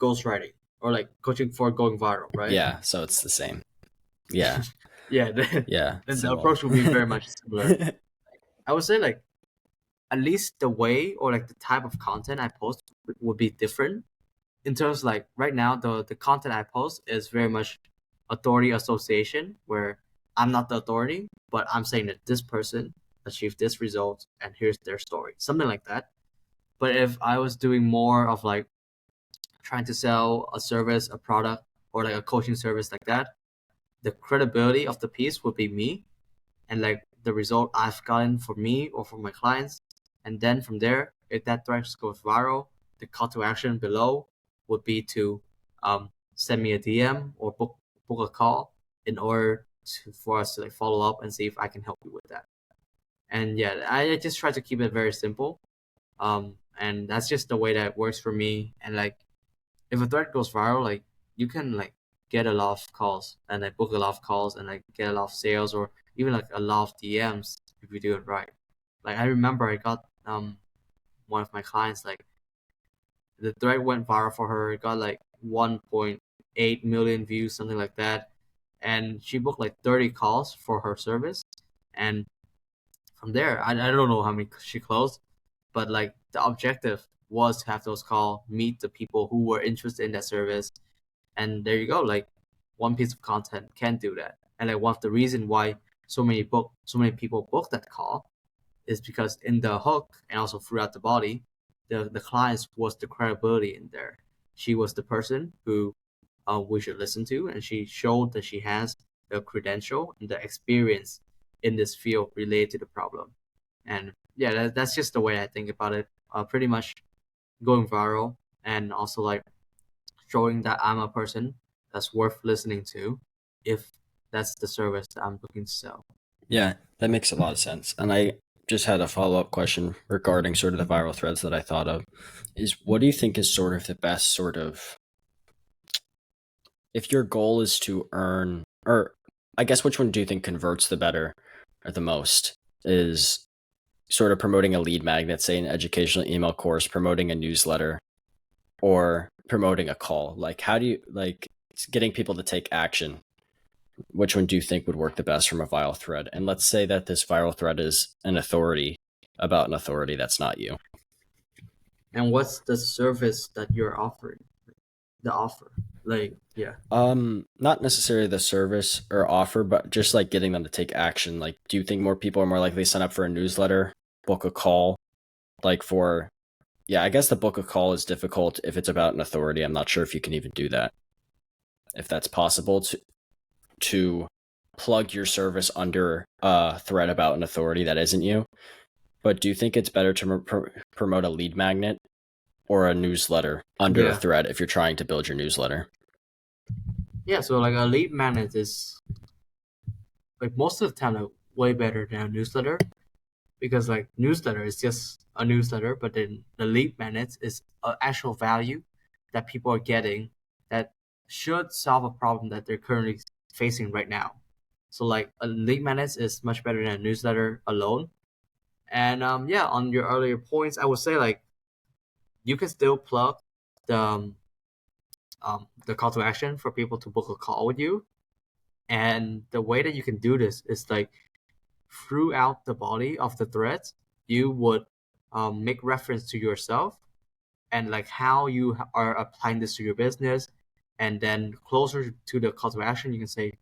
ghostwriting or like coaching for going viral, right? Yeah, so it's the same. Yeah, Yeah, yeah, then the similar. approach will be very much similar. I would say like at least the way or like the type of content I post would be different. In terms like right now the content I post is very much authority association, where I'm not the authority, but I'm saying that this person achieved this result and here's their story. Something like that. But if I was doing more of like trying to sell a service, a product, or like a coaching service like that, the credibility of the piece would be me and like the result I've gotten for me or for my clients. And then from there, if that thread goes viral, the call to action below would be to send me a DM or book a call in order for us to like follow up and see if I can help you with that. And yeah, I just try to keep it very simple. And that's just the way that works for me. And like if a thread goes viral, like you can like get a lot of calls and like book a lot of calls and like get a lot of sales or even like a lot of DMs if you do it right. Like I remember I got one of my clients, like the thread went viral for her. It got like 1.8 million views, something like that. And she booked like 30 calls for her service. And from there, I don't know how many she closed, but like the objective was to have those calls, meet the people who were interested in that service. And there you go. Like one piece of content can do that. And like one of the reason why so many people book that call is because in the hook and also throughout the body, the clients was the credibility in there. She was the person who we should listen to, and she showed that she has the credential and the experience in this field related to the problem. And yeah, that's just the way I think about it. pretty much going viral, and also like showing that I'm a person that's worth listening to, if that's the service that I'm looking to sell. Yeah, that makes a lot of sense. And I just had a follow up question regarding sort of the viral threads that I thought of. Is what do you think is sort of the best sort of, if your goal is to earn, or I guess which one do you think converts the better or the most? Is sort of promoting a lead magnet, say an educational email course, promoting a newsletter, or promoting a call? Like, how do you like getting people to take action? Which one do you think would work the best from a viral thread? And let's say that this viral thread is an authority about an authority that's not you. And what's the service that you're offering? The offer, like, yeah. Not necessarily the service or offer, but just like getting them to take action. Like, do you think more people are more likely to sign up for a newsletter, book a call? Like for, yeah, I guess the book a call is difficult if it's about an authority. I'm not sure if you can even do that. If that's possible to plug your service under a thread about an authority that isn't you. But do you think it's better to promote a lead magnet or a newsletter under a Yeah. thread if you're trying to build your newsletter? Yeah, so like a lead magnet is like most of the time like way better than a newsletter, because like newsletter is just a newsletter, but then the lead magnet is an actual value that people are getting that should solve a problem that they're currently facing right now. So like a lead magnet is much better than a newsletter alone. And yeah, on your earlier points, I would say like you can still plug the the call to action for people to book a call with you. And the way that you can do this is like throughout the body of the threads, you would make reference to yourself and like how you are applying this to your business. And then closer to the call to action, you can say,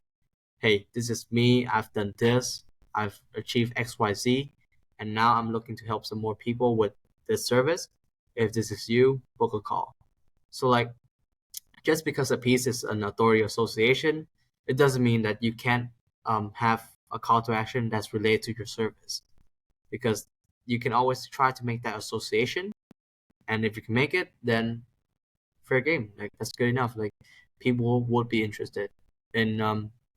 hey, this is me. I've done this. I've achieved XYZ. And now I'm looking to help some more people with this service. If this is you, book a call. So like just because a piece is an authority association, it doesn't mean that you can't have a call to action that's related to your service, because you can always try to make that association, and if you can make it, then fair game. Like that's good enough. Like people would be interested in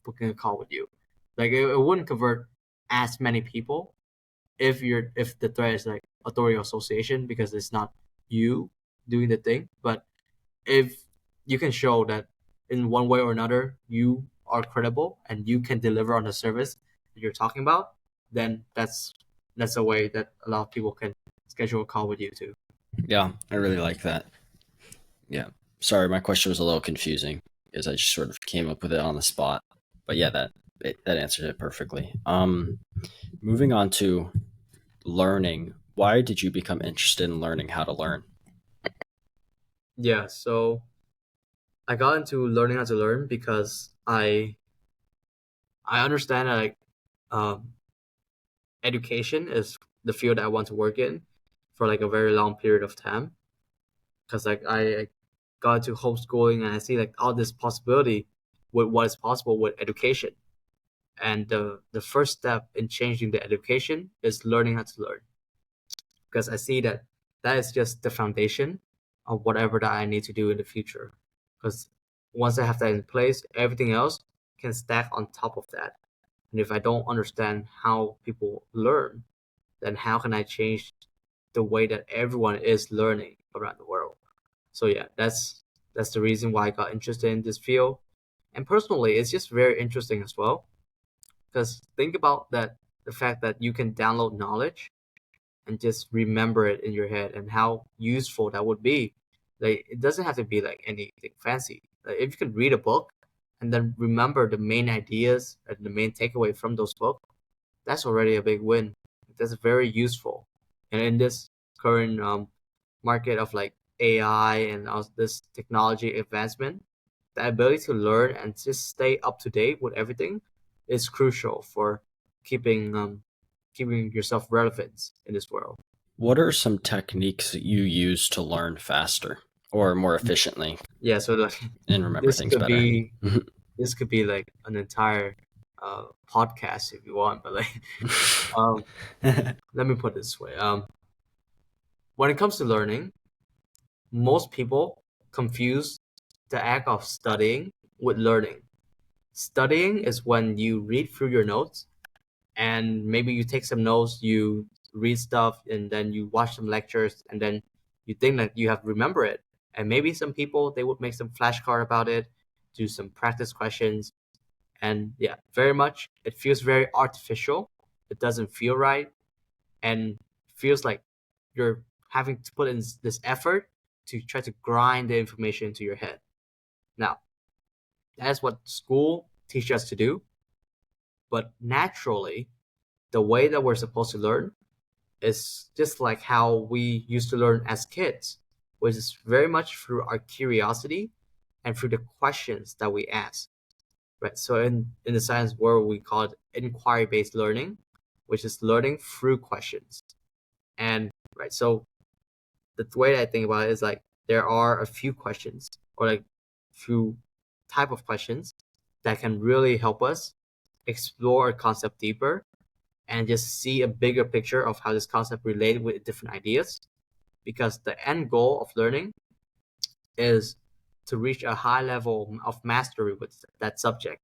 booking a call with you. Like it wouldn't convert as many people if the thread is like authority association, because it's not you doing the thing, but if you can show that in one way or another you are credible and you can deliver on the service that you're talking about, then that's a way that a lot of people can schedule a call with you too. Yeah, I really like that. Yeah. Sorry, my question was a little confusing because I just sort of came up with it on the spot. But yeah, that answered it perfectly. Moving on to learning. Why did you become interested in learning how to learn? Yeah, so I got into learning how to learn because I understand that like um, education is the field I want to work in for like a very long period of time, because like I got into homeschooling and I see like all this possibility with what is possible with education. And the first step in changing the education is learning how to learn, because I see that that is just the foundation of whatever that I need to do in the future. Because once I have that in place, everything else can stack on top of that. And if I don't understand how people learn, then how can I change the way that everyone is learning around the world? So yeah, that's the reason why I got interested in this field. And personally, it's just very interesting as well, because think about that, the fact that you can download knowledge and just remember it in your head, and how useful that would be. Like it doesn't have to be like anything fancy. Like, if you can read a book and then remember the main ideas and the main takeaway from those books, that's already a big win. That's very useful. And in this current market of like AI and all this technology advancement, the ability to learn and just stay up to date with everything is crucial for keeping keeping yourself relevant in this world. What are some techniques that you use to learn faster or more efficiently Yeah, so like and remember this things could better? be this could be like an entire podcast if you want, but like um, let me put it this way. when it comes to learning, most people confuse the act of studying with learning. Studying is when you read through your notes and maybe you take some notes, you read stuff, and then you watch some lectures, and then you think that you have remember it. And maybe some people they would make some flashcard about it, do some practice questions, and yeah, very much it feels very artificial. It doesn't feel right, and feels like you're having to put in this effort to try to grind the information into your head. Now, that's what school teaches us to do, but naturally, the way that we're supposed to learn is just like how we used to learn as kids, which is very much through our curiosity and through the questions that we ask. Right. So in the science world, we call it inquiry-based learning, which is learning through questions. And right, so the way that I think about it is like there are a few questions or like few type of questions that can really help us explore a concept deeper and just see a bigger picture of how this concept related with different ideas. Because the end goal of learning is to reach a high level of mastery with that subject.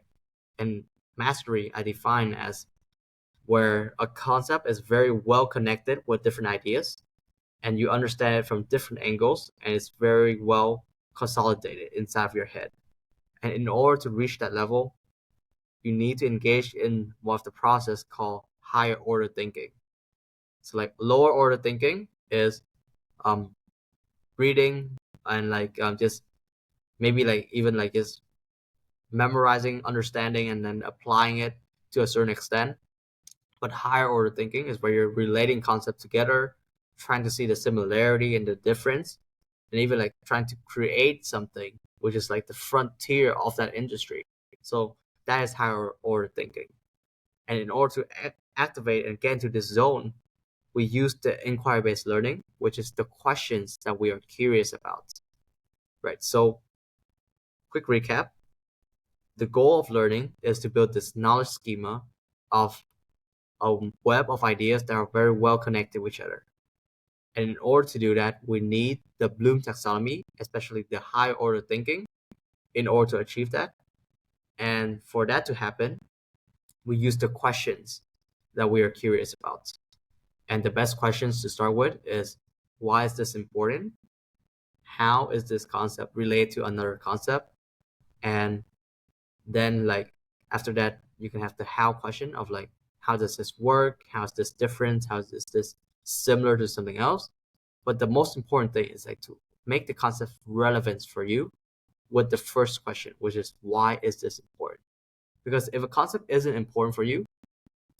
And mastery I define as where a concept is very well connected with different ideas and you understand it from different angles and it's very well consolidated inside of your head. And in order to reach that level, you need to engage in one of the process called higher order thinking. So like lower order thinking is um reading and like just maybe like even like just memorizing, understanding, and then applying it to a certain extent. But higher order thinking is where you're relating concepts together, trying to see the similarity and the difference, and even like trying to create something which is like the frontier of that industry. So that is higher order thinking. And in order to activate and get into this zone, we use the inquiry based learning, which is the questions that we are curious about. Right. So, quick recap, the goal of learning is to build this knowledge schema of a web of ideas that are very well connected with each other. And in order to do that, we need the Bloom taxonomy, especially the high order thinking, in order to achieve that. And for that to happen, we use the questions that we are curious about. And the best questions to start with is why is this important? How is this concept related to another concept? And then like after that, you can have the how question of like how does this work? How is this different? How is this similar to something else? But the most important thing is like to make the concept relevant for you with the first question, which is why is this important? Because if a concept isn't important for you,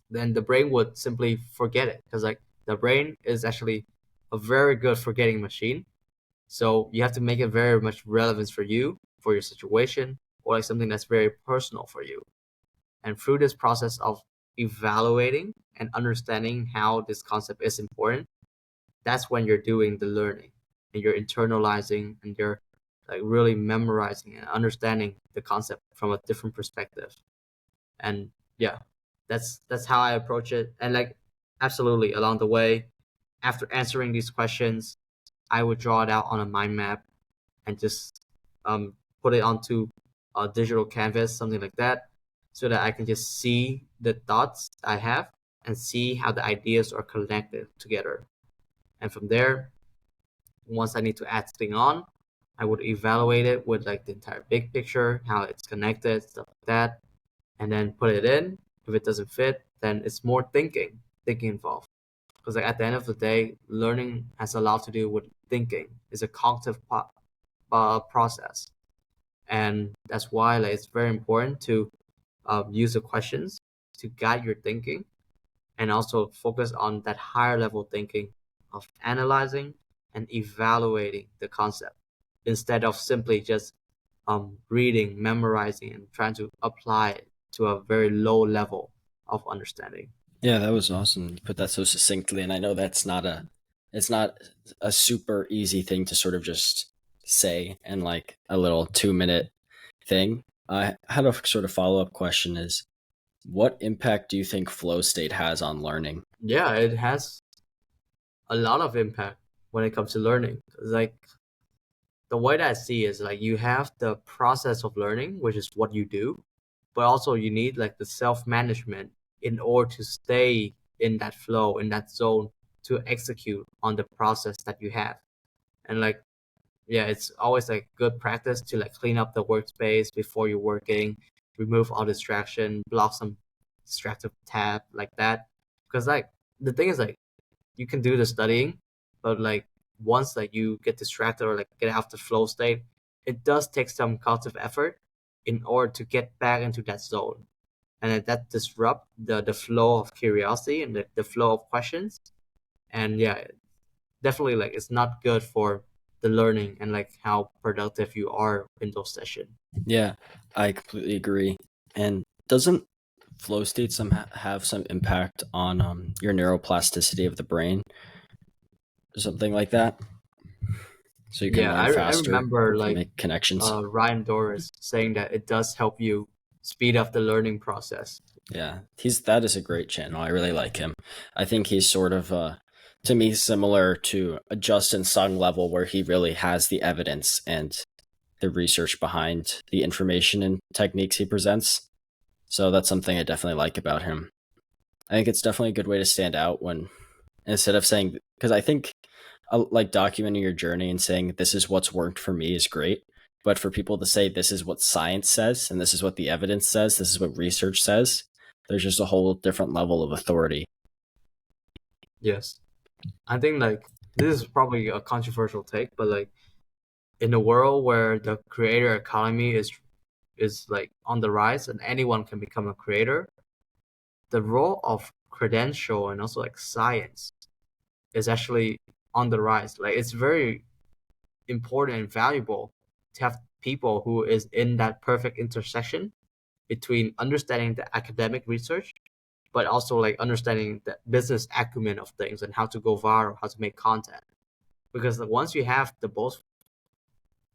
then the brain would simply forget it. Because like the brain is actually a very good forgetting machine. So you have to make it very much relevant for you, for your situation, or like something that's very personal for you. And through this process of evaluating and understanding how this concept is important, that's when you're doing the learning and you're internalizing and you're like really memorizing and understanding the concept from a different perspective. And yeah, that's how I approach it. And like absolutely along the way, after answering these questions, I would draw it out on a mind map and just um, put it onto a digital canvas, something like that, so that I can just see the thoughts I have and see how the ideas are connected together. And from there, once I need to add something on, I would evaluate it with like the entire big picture, how it's connected, stuff like that, and then put it in. If it doesn't fit, then it's more thinking involved. Because like at the end of the day, learning has a lot to do with thinking. It's a cognitive process, and that's why like it's very important to use the questions to guide your thinking, and also focus on that higher level thinking of analyzing and evaluating the concept instead of simply just reading, memorizing, and trying to apply it to a very low level of understanding. Yeah, that was awesome. You put that so succinctly, and I know it's not a super easy thing to sort of just say in like a little 2 minute thing. I had a sort of follow up question: is what impact do you think flow state has on learning? Yeah, it has a lot of impact. when it comes to learning. Like the way that I see is like you have the process of learning, which is what you do, but also you need like the self-management in order to stay in that flow, in that zone, to execute on the process that you have. And like yeah, it's always like good practice to like clean up the workspace before you're working, remove all distraction, block some distractive tab like that. Because like the thing is like you can do the studying, but like once like you get distracted or like get out of the flow state, it does take some cognitive effort in order to get back into that zone. And then that disrupt the flow of curiosity and the flow of questions. And yeah, definitely like it's not good for the learning and like how productive you are in those sessions. Yeah, I completely agree. And doesn't flow state have some impact on your neuroplasticity of the brain, something like that? So you can Yeah, learn I faster remember or can like make connections. Ryan Doris saying that it does help you speed up the learning process. Yeah, he's that is a great channel. I really like him. I think he's sort of to me similar to a Justin Sung level where he really has the evidence and the research behind the information and techniques he presents. So that's something I definitely like about him. I think it's definitely a good way to stand out when instead of saying, because I think like documenting your journey and saying this is what's worked for me is great, but for people to say this is what science says and this is what the evidence says, this is what research says, there's just a whole different level of authority. Yes, I think like this is probably a controversial take, but like in a world where the creator economy is like on the rise and anyone can become a creator, the role of credential and also like science is actually on the rise. Like it's very important and valuable to have people who is in that perfect intersection between understanding the academic research but also like understanding the business acumen of things and how to go viral, how to make content. Because once you have the both,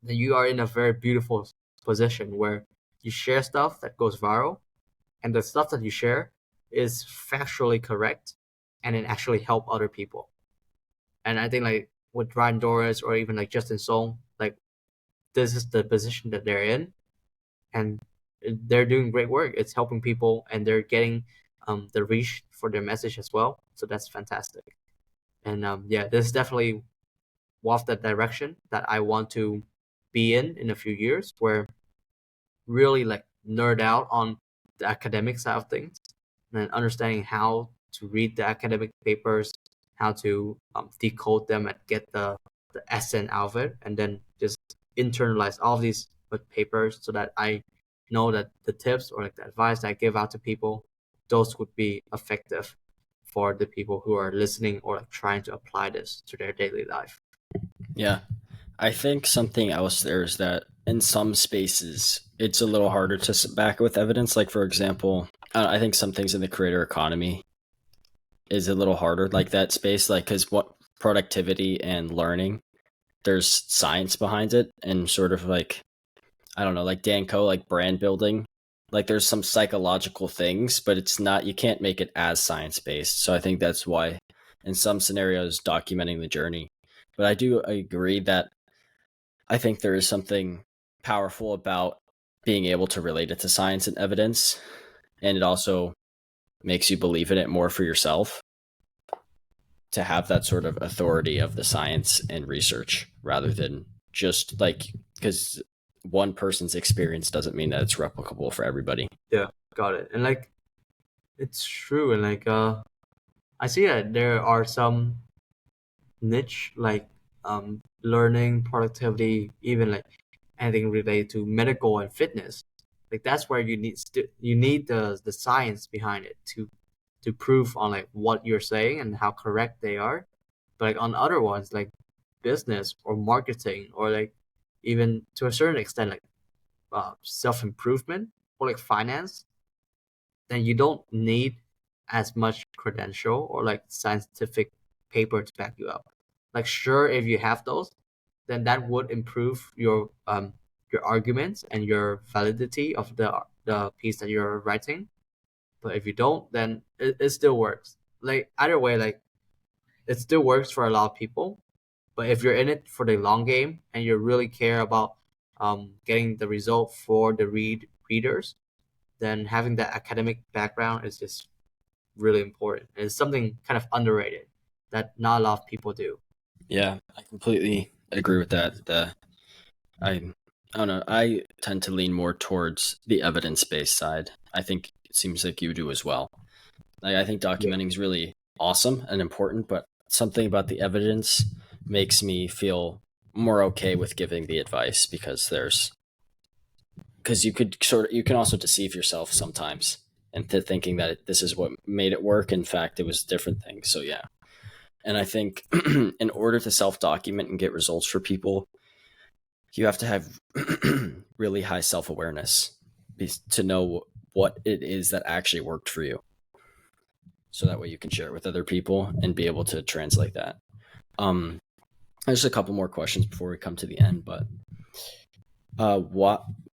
then you are in a very beautiful position where you share stuff that goes viral and the stuff that you share is factually correct and it actually help other people. And I think like with Ryan Doris or even like Justin Song, like this is the position that they're in, and they're doing great work. It's helping people, and they're getting the reach for their message as well. So that's fantastic. And yeah, this is definitely one of the direction that I want to be in a few years, where really like nerd out on the academic side of things and understanding how to read the academic papers, how to decode them and get the essence out of it, and then just internalize all of these papers so that I know that the tips or like the advice that I give out to people, those would be effective for the people who are listening or like trying to apply this to their daily life. Yeah. I think something else there is that in some spaces it's a little harder to back it with evidence. Like, for example, I think some things in the creator economy is a little harder, like that space, like, because what productivity and learning, there's science behind it and sort of like I don't know, like Danco, like brand building. Like there's some psychological things, but it's not, you can't make it as science based. So I think that's why in some scenarios documenting the journey. But I do agree that I think there is something powerful about being able to relate it to science and evidence. And it also makes you believe in it more for yourself to have that sort of authority of the science and research rather than just like, because one person's experience doesn't mean that it's replicable for everybody. Yeah, got it. And like it's true, and like I see that there are some niche like learning, productivity, even like anything related to medical and fitness. Like that's where you need the science behind it to prove on like what you're saying and how correct they are. But like on other ones like business or marketing or like even to a certain extent like self improvement or like finance, then you don't need as much credential or like scientific paper to back you up. Like sure, if you have those, then that would improve your arguments and your validity of the piece that you're writing. But if you don't, then it still works. Like either way, like it still works for a lot of people, But if you're in it for the long game and you really care about getting the result for the readers, then having that academic background is just really important. It's something kind of underrated that not a lot of people do. Yeah, I completely agree with that. I I don't know. I tend to lean more towards the evidence-based side. I think it seems like you do as well. I think Yeah. documenting is really awesome and important, but something about the evidence makes me feel more okay with giving the advice because you can also deceive yourself sometimes into thinking that this is what made it work. In fact, it was different things. So yeah. And I think in order to self document and get results for people, you have to have really high self awareness to know what it is that actually worked for you. So that way you can share it with other people and be able to translate that. Um, there's a couple more questions before we come to the end, but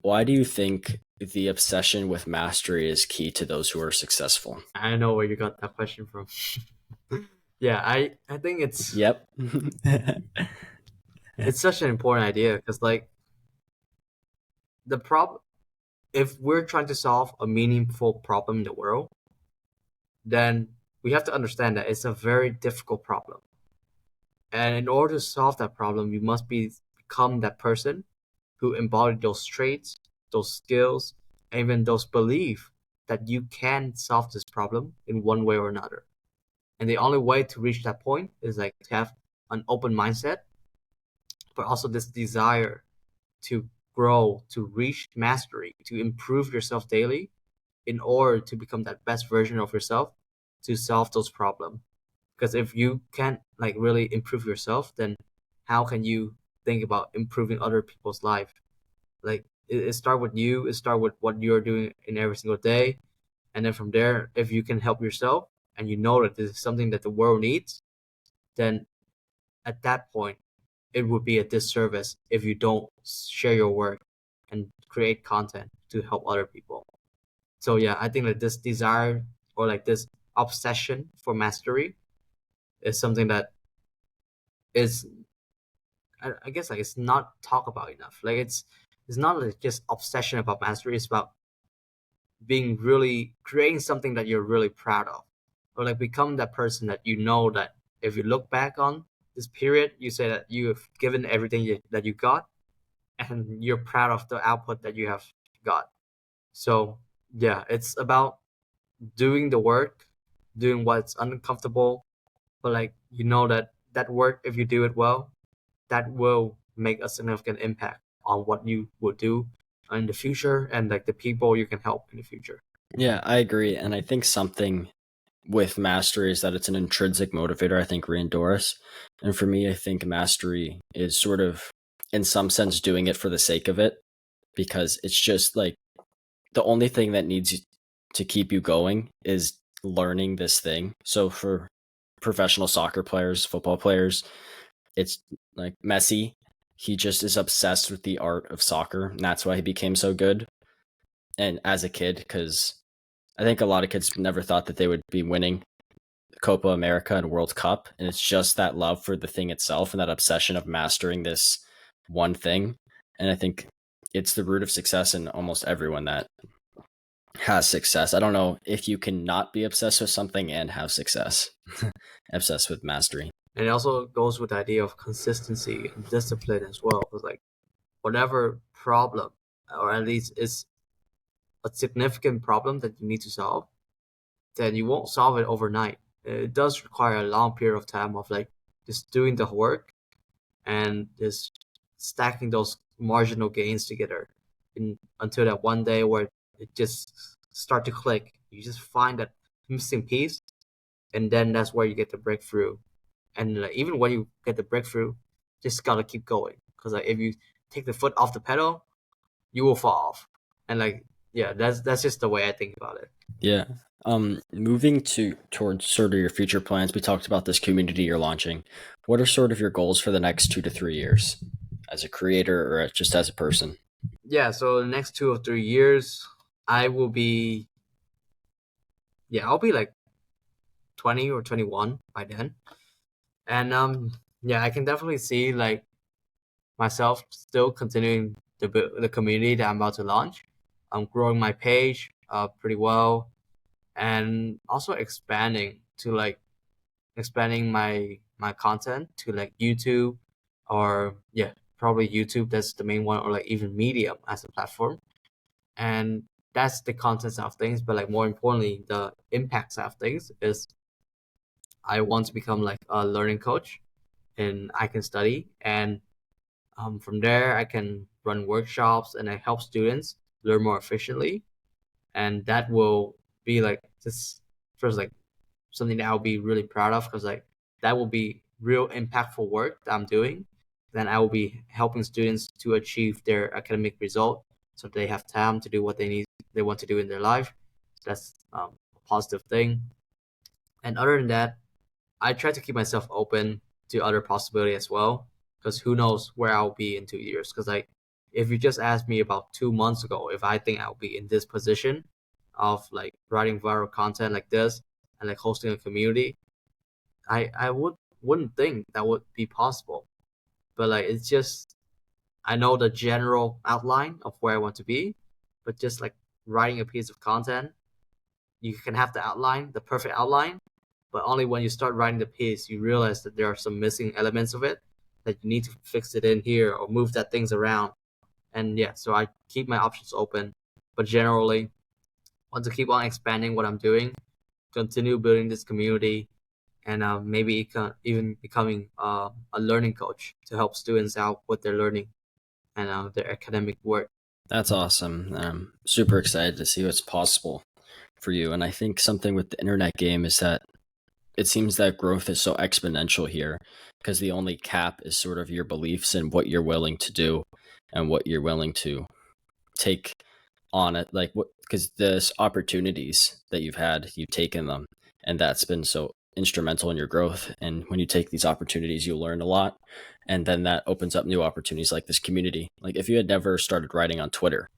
why do you think the obsession with mastery is key to those who are successful? I know where you got that question from. Yeah, I think Yep. it's such an important idea because like the problem, if we're trying to solve a meaningful problem in the world, then we have to understand that it's a very difficult problem. And in order to solve that problem, you must become that person who embodied those traits, those skills, and even those beliefs that you can solve this problem in one way or another. And the only way to reach that point is like to have an open mindset, but also this desire to grow, to reach mastery, to improve yourself daily in order to become that best version of yourself to solve those problems. Because if you can't like really improve yourself, then how can you think about improving other people's life? Like it start with you, it start with what you're doing in every single day, and then from there, if you can help yourself and you know that this is something that the world needs, then at that point, it would be a disservice if you don't share your work and create content to help other people. So yeah, I think that this desire or like this obsession for mastery is something that is I guess like it's not talked about enough. Like it's not like just obsession about mastery. It's about being really creating something that you're really proud of, or like become that person that you know that if you look back on this period, you say that you have given everything that you got, and you're proud of the output that you have got. So yeah, it's about doing the work, doing what's uncomfortable, but like you know that that work, if you do it well, that will make a significant impact on what you will do in the future and like the people you can help in the future. Yeah, I agree. And I think something with mastery is that it's an intrinsic motivator. I think Doris. And for me, I think mastery is sort of, in some sense, doing it for the sake of it, because it's just like the only thing that needs to keep you going is learning this thing. So for professional soccer players, football players, it's like Messi. He just is obsessed with the art of soccer, and that's why he became so good. And as a kid, because I think a lot of kids never thought that they would be winning Copa America and World Cup, and it's just that love for the thing itself and that obsession of mastering this one thing. And I think it's the root of success in almost everyone that has success. I don't know if you can not be obsessed with something and have success. Obsessed with mastery. And it also goes with the idea of consistency and discipline as well. Because like whatever problem, or at least is a significant problem that you need to solve, then you won't solve it overnight. It does require a long period of time of like just doing the work and just stacking those marginal gains together until that one day where it just start to click. You just find that missing piece, and then that's where you get the breakthrough. And like, even when you get the breakthrough, just gotta keep going because like if you take the foot off the pedal, you will fall off. And like yeah, that's just the way I think about it. Yeah. Moving towards sort of your future plans, we talked about this community you're launching. What are sort of your goals for the next 2 to 3 years as a creator or just as a person? Yeah, so the next 2 or 3 years, I will be I'll be like 20 or 21 by then, and Yeah, I can definitely see like myself still continuing the community that I'm about to launch. I'm growing my page pretty well, and also expanding my content to like YouTube, or yeah, probably YouTube. That's the main one, or like even Medium as a platform. And that's the content side of things. But like more importantly, the impact side of things is I want to become like a learning coach, and I can study, and from there I can run workshops and I help students learn more efficiently, and that will be like just first like something that I'll be really proud of, because like that will be real impactful work that I'm doing. Then I will be helping students to achieve their academic result, so they have time to do what they want to do in their life. So that's a positive thing. And other than that, I try to keep myself open to other possibility as well, because who knows where I'll be in 2 years. Because like if you just asked me about 2 months ago if I think I'll be in this position of like writing viral content like this and like hosting a community, I wouldn't think that would be possible. But like it's just I know the general outline of where I want to be, but just like writing a piece of content, you can have the outline, the perfect outline, but only when you start writing the piece you realize that there are some missing elements of it, that you need to fix it in here or move that things around. And yeah, so I keep my options open, but generally want to keep on expanding what I'm doing, continue building this community, and maybe even becoming a learning coach to help students out with their learning and their academic work. That's awesome. I'm super excited to see what's possible for you. And I think something with the internet game is that it seems that growth is so exponential here because the only cap is sort of your beliefs and what you're willing to do and what you're willing to take on it. Like what, because there's opportunities that you've taken them, and that's been so instrumental in your growth. And when you take these opportunities, you learn a lot. And then that opens up new opportunities like this community. Like if you had never started writing on Twitter,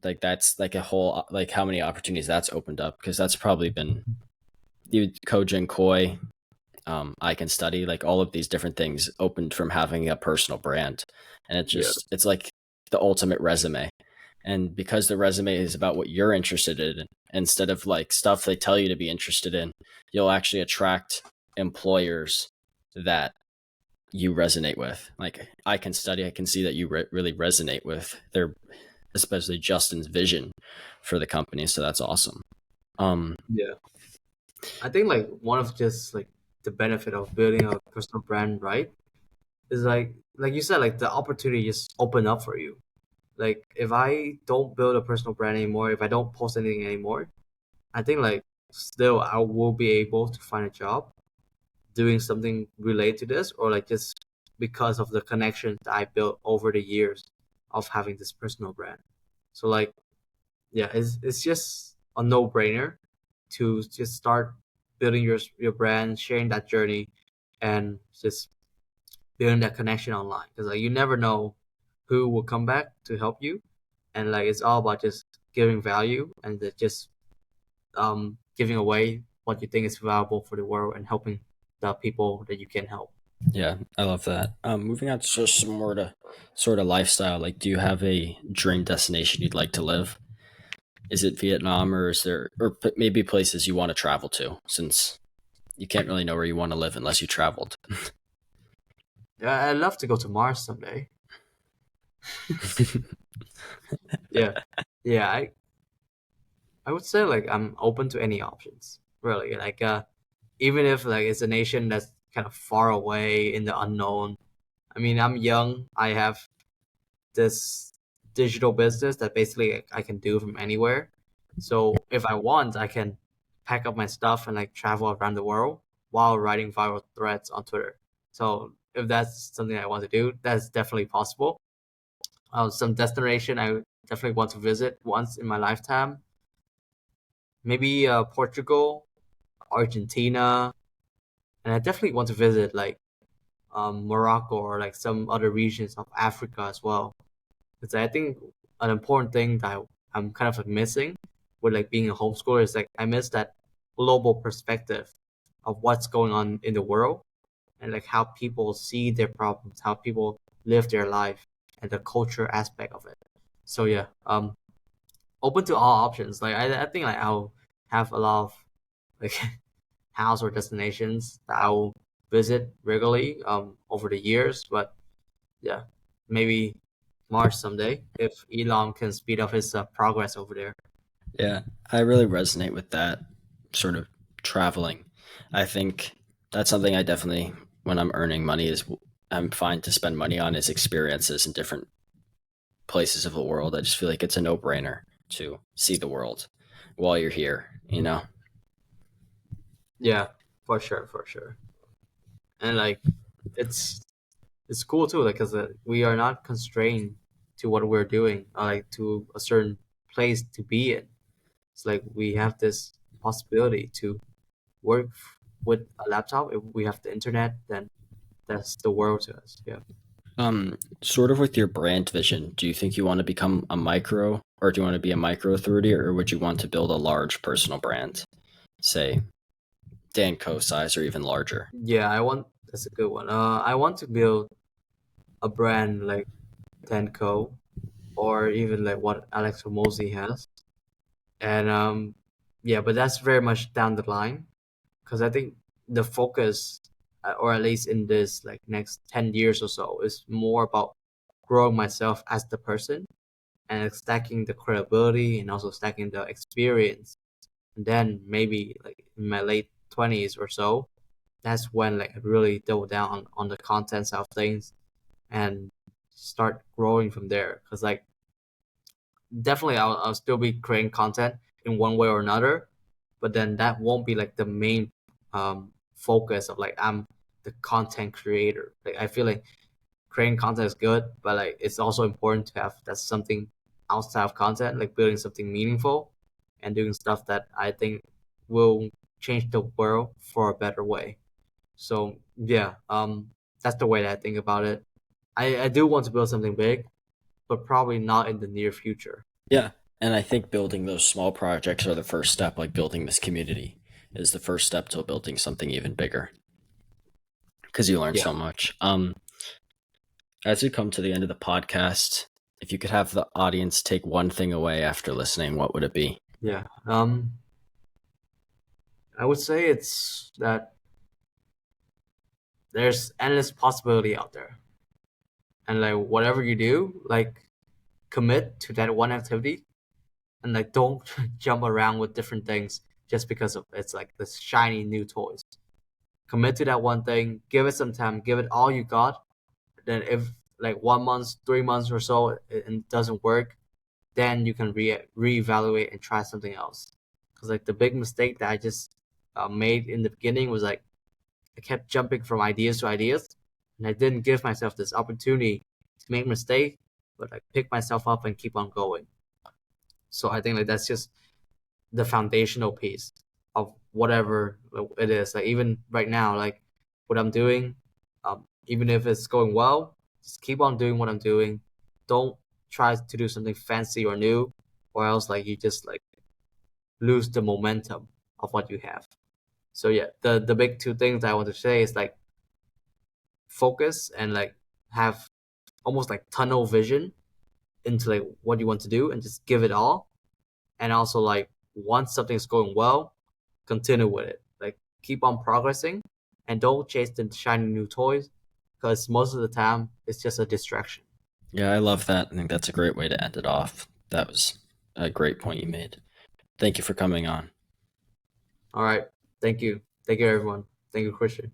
like that's like a whole, like how many opportunities that's opened up, because that's probably been you, Kojin Koi, I Can Study, like all of these different things opened from having a personal brand. And Yeah, it's like the ultimate resume. And because the resume is about what you're interested in, instead of like stuff they tell you to be interested in, you'll actually attract employers that you resonate with. Like I Can Study, I can see that you really resonate with their, especially Justin's vision for the company. So that's awesome. Um, yeah. I think like one of just like the benefit of building a personal brand, right, is like you said, like the opportunity just open up for you. Like if I don't build a personal brand anymore, if I don't post anything anymore, I think like still I will be able to find a job doing something related to this, or like just because of the connections that I built over the years of having this personal brand. So like yeah, it's just a no brainer to just start building your brand, sharing that journey, and just building that connection online. Because like you never know who will come back to help you, and like it's all about just giving value and just giving away what you think is valuable for the world and helping the people that you can help. yeah, I love that. Moving on to some more to sort of lifestyle. Like, do you have a dream destination you'd like to live? Is it Vietnam, or is there, or maybe places you want to travel to? Since you can't really know where you want to live unless you traveled. Yeah, I'd love to go to Mars someday. Yeah, yeah. I would say like I'm open to any options. Really, like even if like it's a nation that's kind of far away in the unknown. I mean, I'm young. I have this digital business that basically I can do from anywhere. So if I want, I can pack up my stuff and like travel around the world while writing viral threads on Twitter. So if that's something I want to do, that's definitely possible. Some destination I definitely want to visit once in my lifetime. Maybe Portugal, Argentina, and I definitely want to visit like Morocco or like some other regions of Africa as well. Because I think an important thing that I'm kind of like missing with like being a homeschooler is like I miss that global perspective of what's going on in the world, and like how people see their problems, how people live their life, and the culture aspect of it. So yeah, open to all options. Like I think like I'll have a lot of like house or destinations that I'll visit regularly over the years. But yeah, maybe Mars someday if Elon can speed up his progress over there. Yeah, I really resonate with that sort of traveling. I think that's something I definitely, when I'm earning money, is I'm fine to spend money on is experiences in different places of the world. I just feel like it's a no brainer to see the world while you're here, you know? Yeah, for sure, for sure. And like it's it's cool too, like because we are not constrained to what we're doing, like to a certain place to be in. It's like we have this possibility to work with a laptop. If we have the internet, then that's the world to us. Yeah. Sort of with your brand vision, do you think you want to become a micro or do you want to be a micro authority or would you want to build a large personal brand? Say Danco size or even larger. Yeah, I want that's a good one. I want to build a brand like Tenco or even like what Alex Hormozy has. And yeah, but that's very much down the line because I think the focus, or at least in this like next 10 years or so, is more about growing myself as the person and stacking the credibility and also stacking the experience. And then maybe like in my late 20s or so, that's when like I really double down on the content side of things and start growing from there. Because like definitely I'll still be creating content in one way or another, but then that won't be like the main focus of like I'm the content creator. Like I feel like creating content is good, but like it's also important to have that's something outside of content, like building something meaningful and doing stuff that I think will change the world for a better way. So yeah, that's the way that I think about it. I do want to build something big, but probably not in the near future. Yeah. And I think building those small projects are the first step, like building this community is the first step to building something even bigger because you learn Yeah, so much. As we come to the end of the podcast, if you could have the audience take one thing away after listening, what would it be? yeah. I would say it's that there's endless possibility out there, and like whatever you do, like commit to that one activity, and like don't jump around with different things just because of it's like this shiny new toys. Commit to that one thing, give it some time, give it all you got. Then if like 1 month, 3 months or so it doesn't work, then you can reevaluate and try something else. Because like the big mistake that I just made in the beginning was like I kept jumping from ideas to ideas, and I didn't give myself this opportunity to make mistake, but like pick myself up and keep on going. So I think like that's just the foundational piece of whatever it is. Like even right now, like what I'm doing, even if it's going well, just keep on doing what I'm doing. Don't try to do something fancy or new, or else like you just like lose the momentum of what you have. So yeah, the big two things I want to say is like focus and like have almost like tunnel vision into like what you want to do and just give it all. And also like once something's going well, continue with it. Like keep on progressing and don't chase the shiny new toys because most of the time it's just a distraction. Yeah, I love that. I think that's a great way to end it off. That was a great point you made. Thank you for coming on. All right. Thank you. Thank you everyone. Thank you, Christian.